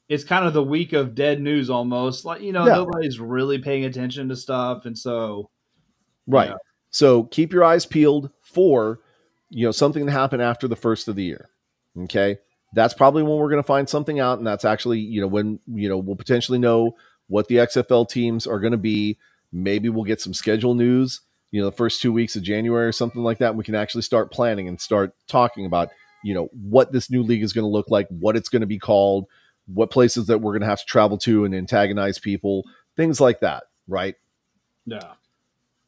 it's kind of the week of dead news almost. Like, nobody's really paying attention to stuff, and so right. So keep your eyes peeled for, something to happen after the first of the year. Okay. That's probably when we're going to find something out. And that's actually, when, we'll potentially know what the XFL teams are going to be. Maybe we'll get some schedule news, the first 2 weeks of January or something like that. And we can actually start planning and start talking about, what this new league is going to look like, what it's going to be called, what places that we're going to have to travel to and antagonize people, things like that. Right. Yeah.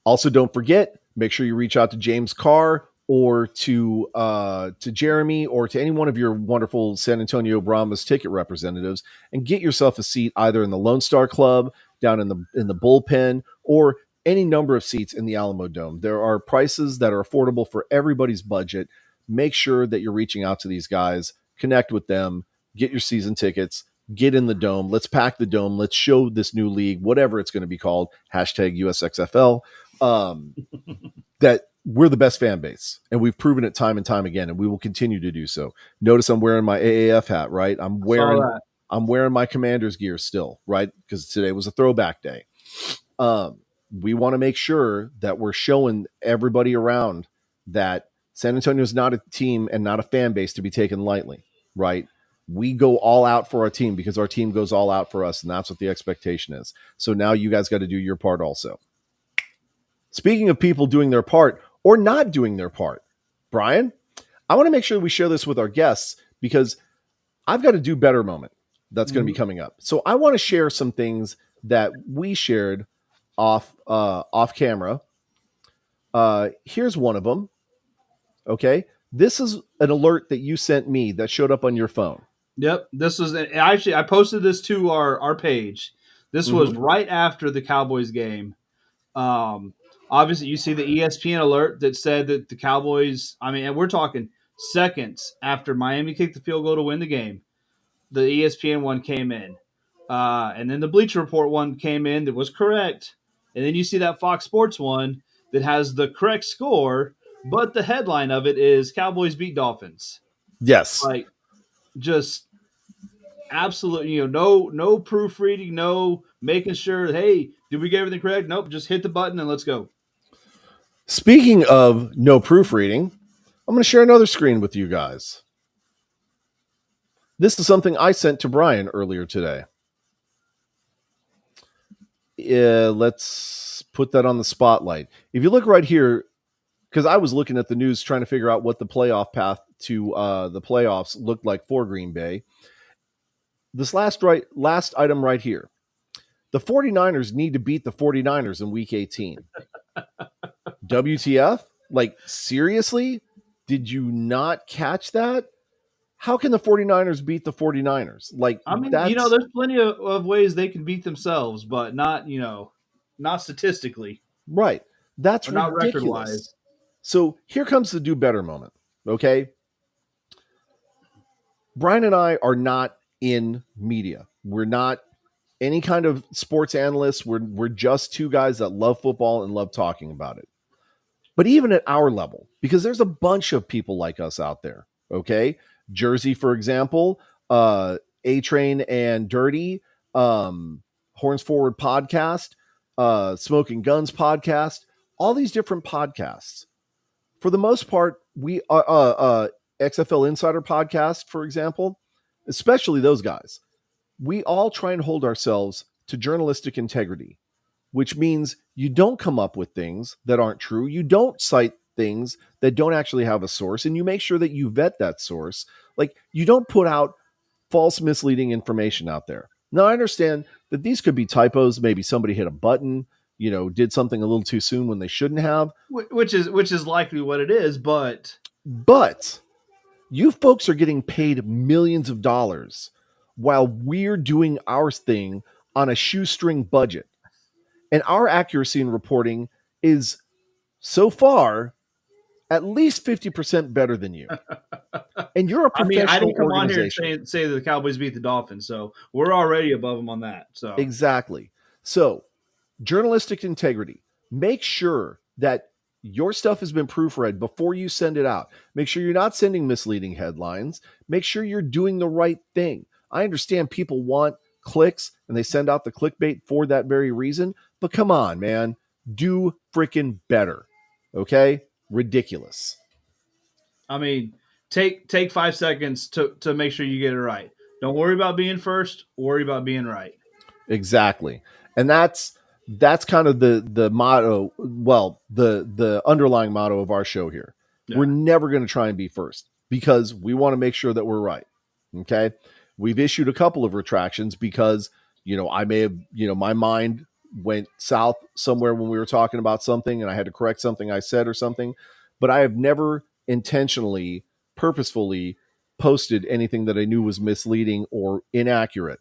Also, don't forget, make sure you reach out to James Carr or to Jeremy or to any one of your wonderful San Antonio Brahmas ticket representatives and get yourself a seat either in the Lone Star Club, down in the bullpen, or any number of seats in the Alamo Dome. There are prices that are affordable for everybody's budget. Make sure that you're reaching out to these guys, connect with them, get your season tickets, get in the dome. Let's pack the dome. Let's show this new league, whatever it's going to be called, #USXFL. that we're the best fan base, and we've proven it time and time again, and we will continue to do so. Notice I'm wearing my AAF hat, right? I'm wearing my Commander's gear still, right? Because today was a throwback day. We want to make sure that we're showing everybody around that San Antonio is not a team and not a fan base to be taken lightly, right? We go all out for our team because our team goes all out for us, and that's what the expectation is. So now you guys got to do your part also. Speaking of people doing their part or not doing their part, Brian, I want to make sure we share this with our guests because I've got a do better moment that's going to be coming up. So I want to share some things that we shared off camera. Here's one of them. Okay. This is an alert that you sent me that showed up on your phone. Yep. This was actually, I posted this to our page. This was right after the Cowboys game. Obviously you see the ESPN alert that said that the Cowboys, and we're talking seconds after Miami kicked the field goal to win the game, the ESPN one came in. And then the Bleacher Report one came in that was correct. And then you see that Fox Sports one that has the correct score, but the headline of it is Cowboys beat Dolphins. Yes. Like, just absolutely, no proofreading, no making sure, hey, did we get everything correct? Nope, just hit the button and let's go. Speaking of no proofreading, I'm going to share another screen with you guys. This is something I sent to Brian earlier today. Let's put that on the spotlight. If you look right here, because I was looking at the news trying to figure out what the playoff path to the playoffs looked like for Green Bay. This last item right here. The 49ers need to beat the 49ers in week 18. WTF? Like, seriously? Did you not catch that? How can the 49ers beat the 49ers? Like, there's plenty of ways they can beat themselves, but not statistically. Right. That's not ridiculous. Record-wise. So here comes the do better moment. Okay. Brian and I are not in media. We're not any kind of sports analysts. We're just two guys that love football and love talking about it. But even at our level, because there's a bunch of people like us out there. Okay. Jersey, for example, A-Train and Dirty, Horns Forward podcast, Smoking Guns podcast, all these different podcasts. For the most part, we XFL Insider podcast, for example, especially those guys, we all try and hold ourselves to journalistic integrity, which means you don't come up with things that aren't true. You don't cite things that don't actually have a source, and you make sure that you vet that source. Like, you don't put out false, misleading information out there. Now, I understand that these could be typos. Maybe somebody hit a button, did something a little too soon when they shouldn't have. Which is likely what it is, but you folks are getting paid millions of dollars while we're doing our thing on a shoestring budget. And our accuracy in reporting is so far at least 50% better than you. And you're a professional I didn't come organization. on here and say that the Cowboys beat the Dolphins, so we're already above them on that. So exactly. So journalistic integrity. Make sure that your stuff has been proofread before you send it out. Make sure you're not sending misleading headlines. Make sure you're doing the right thing. I understand people want clicks and they send out the clickbait for that very reason, but come on, man, do freaking better. Okay? Ridiculous. Take 5 seconds to make sure you get it right. Don't worry about being first, worry about being right. Exactly. And that's kind of the motto, well, the underlying motto of our show here. Yeah. We're never going to try and be first because we want to make sure that we're right. Okay? We've issued a couple of retractions because, I may have, my mind went south somewhere when we were talking about something and I had to correct something I said or something, but I have never intentionally, purposefully posted anything that I knew was misleading or inaccurate.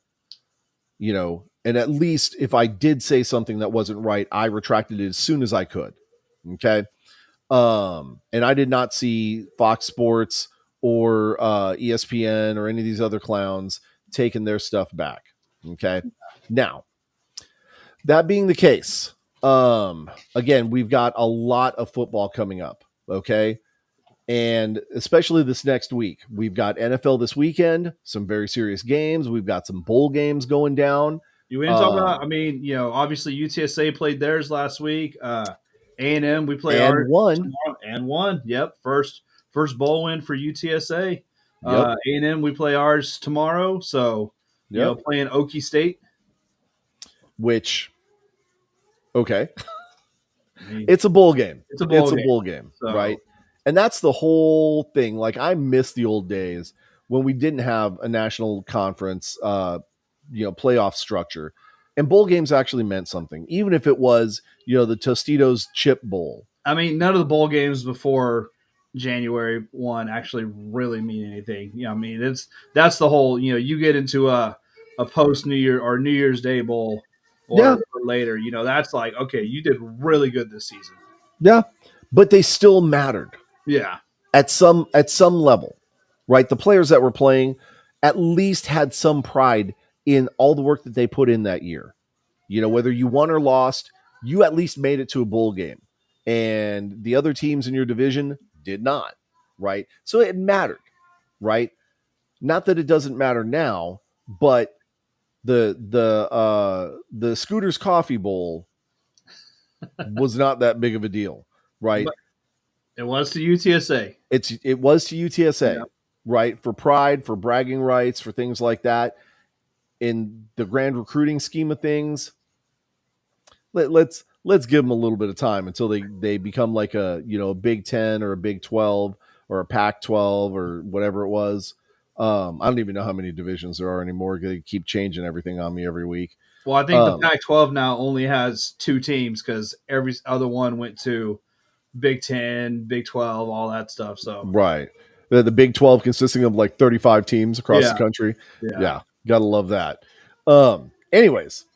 And at least if I did say something that wasn't right, I retracted it as soon as I could. Okay. And I did not see Fox Sports or ESPN or any of these other clowns taking their stuff back. Okay. Now, that being the case, Again, we've got a lot of football coming up. Okay. And especially this next week, we've got NFL this weekend, some very serious games. We've got some bowl games going down. You ain't talking about. I mean, obviously UTSA played theirs last week. A&M, we play and ours one. tomorrow and won. Yep, first bowl win for UTSA. Yep. A&M, we play ours tomorrow. So Yep. playing Okie State. Which, okay, I mean, it's a bowl game. It's a bowl game, so. right? And that's the whole thing. Like, I miss the old days when we didn't have a national conference, playoff structure, and bowl games actually meant something, even if it was, the Tostitos Chip Bowl. I mean, none of the bowl games before January 1 actually really mean anything. I mean, that's the whole. You get into a post New Year or New Year's Day bowl or later. That's like, okay, you did really good this season. Yeah, but they still mattered. Yeah, at some level, right? The players that were playing at least had some pride in all the work that they put in that year. Whether you won or lost, you at least made it to a bowl game, and the other teams in your division did not, right? So it mattered, right? Not that it doesn't matter now, but the Scooters Coffee Bowl was not that big of a deal, right? But it was to UTSA. It was to UTSA, right? For pride, for bragging rights, for things like that. In the grand recruiting scheme of things, let's give them a little bit of time until they become like a Big 10 or a Big 12 or a Pac 12 or whatever it was. I don't even know how many divisions there are anymore. They keep changing everything on me every week. Well, I think the Pac 12 now only has 2 teams because every other one went to Big 10, Big 12, all that stuff. So right, the Big 12 consisting of like 35 teams across the country. Yeah, gotta love that. Anyways,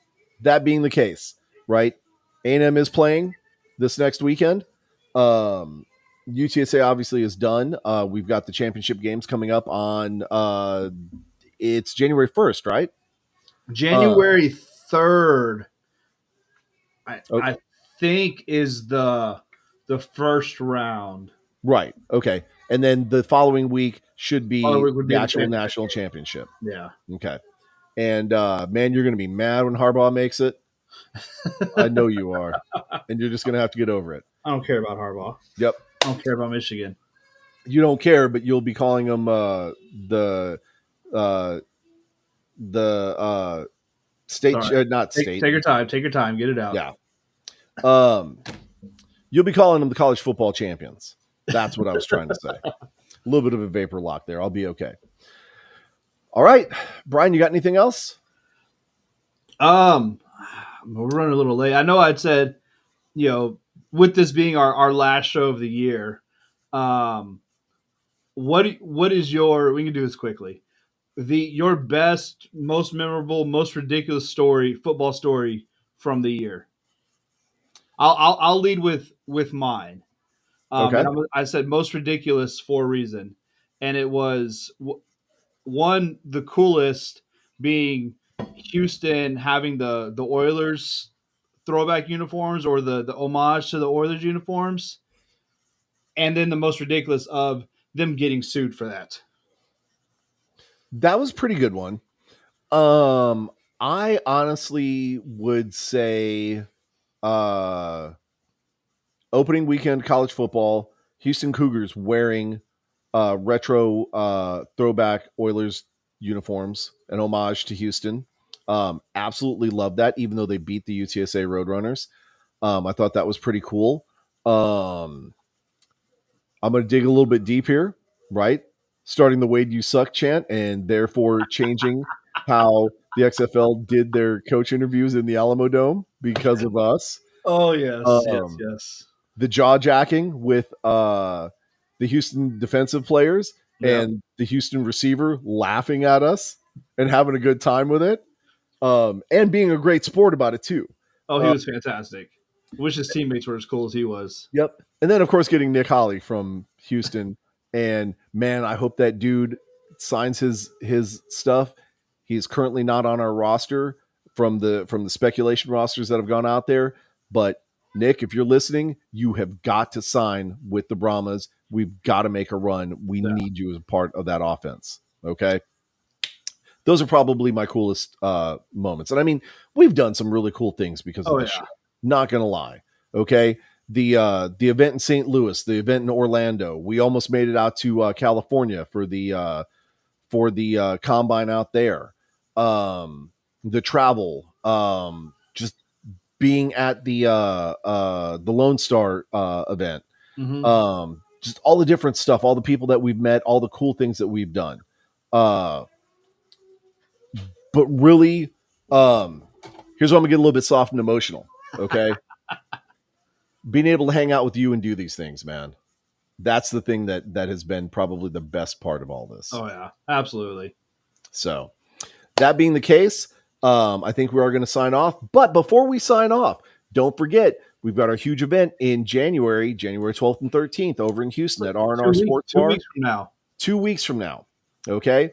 that being the case, right? A&M is playing this next weekend. UTSA obviously is done. We've got the championship games coming up on it's January 1st, right? January 3rd. I think is the first round. Right. Okay. And then the following week should be the actual national championship. Yeah. Okay. And man, you're going to be mad when Harbaugh makes it. I know you are. And you're just going to have to get over it. I don't care about Harbaugh. Yep. I don't care about Michigan. You don't care, but you'll be calling them the state, not state. Take your time. Take your time. Get it out. Yeah. You'll be calling them the college football champions. That's what I was trying to say. A little bit of a vapor lock there. I'll be okay. All right, Brian, you got anything else? We're running a little late. I know I'd said, with this being our last show of the year, what is your? We can do this quickly. Your best, most memorable, most ridiculous football story from the year. I'll lead with mine. Okay. I said most ridiculous for a reason, and it was one, the coolest being Houston having the Oilers throwback uniforms or the homage to the Oilers uniforms, and then the most ridiculous of them getting sued for that. That was a pretty good one. I honestly would say opening weekend college football, Houston Cougars wearing retro throwback Oilers uniforms, an homage to Houston. Absolutely love that, even though they beat the UTSA Roadrunners. I thought that was pretty cool. I'm going to dig a little bit deep here, right? Starting the Wade You Suck chant and therefore changing how the XFL did their coach interviews in the Alamo Dome because of us. Oh, yes, yes. The jaw jacking with the Houston defensive players and the Houston receiver laughing at us and having a good time with it. And being a great sport about it too. Oh, he was fantastic. Wish his teammates were as cool as he was. Yep. And then of course getting Nick Holly from Houston, and man, I hope that dude signs his stuff. He's currently not on our roster from the speculation rosters that have gone out there, but Nick, if you're listening, you have got to sign with the Brahmas. We've got to make a run. We need you as a part of that offense. Okay. Those are probably my coolest moments. And I mean, we've done some really cool things because of this show. Not going to lie. Okay. The event in St. Louis, the event in Orlando, we almost made it out to California for the combine out there. The travel, just being at the Lone Star event, just all the different stuff, all the people that we've met, all the cool things that we've done. But really, here's where I'm gonna get a little bit soft and emotional. Okay. Being able to hang out with you and do these things, man. That's the thing that has been probably the best part of all this. Oh yeah, absolutely. So that being the case, I think we are going to sign off. But before we sign off, don't forget, we've got our huge event in January 12th and 13th over in Houston at R&R Sports Bar. 2 weeks from now. 2 weeks from now. Okay.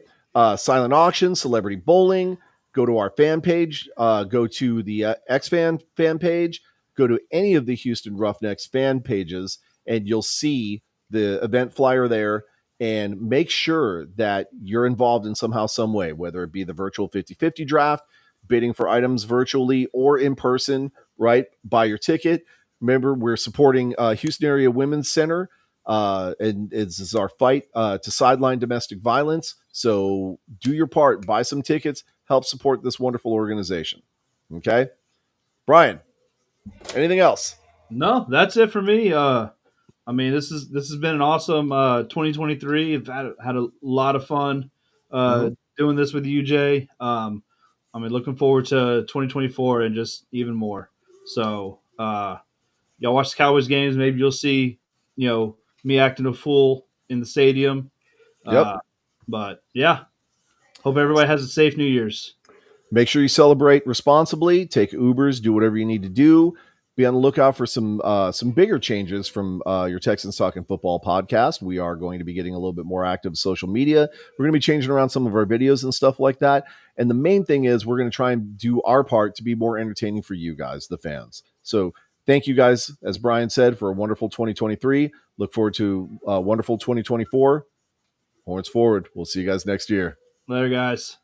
Silent auction, celebrity bowling. Go to our fan page. Go to the X-Fan fan page. Go to any of the Houston Roughnecks fan pages, and you'll see the event flyer there. And make sure that you're involved in somehow, some way, whether it be the virtual 50-50 draft, bidding for items virtually or in person, right? Buy your ticket. Remember, we're supporting Houston Area Women's Center, and this is our fight to sideline domestic violence. So do your part, buy some tickets, help support this wonderful organization. Okay? Brian, anything else? No, that's it for me. I mean, this has been an awesome 2023. I've had a lot of fun doing this with you, Jay. I mean, looking forward to 2024 and just even more. So, y'all watch the Cowboys games. Maybe you'll see, me acting a fool in the stadium. Yep. But yeah, hope everybody has a safe New Year's. Make sure you celebrate responsibly. Take Ubers. Do whatever you need to do. Be on the lookout for some bigger changes from your Texans Talking Football podcast. We are going to be getting a little bit more active with social media. We're going to be changing around some of our videos and stuff like that. And the main thing is we're going to try and do our part to be more entertaining for you guys, the fans. So thank you guys, as Brian said, for a wonderful 2023. Look forward to a wonderful 2024. Horns forward. We'll see you guys next year. Later, guys.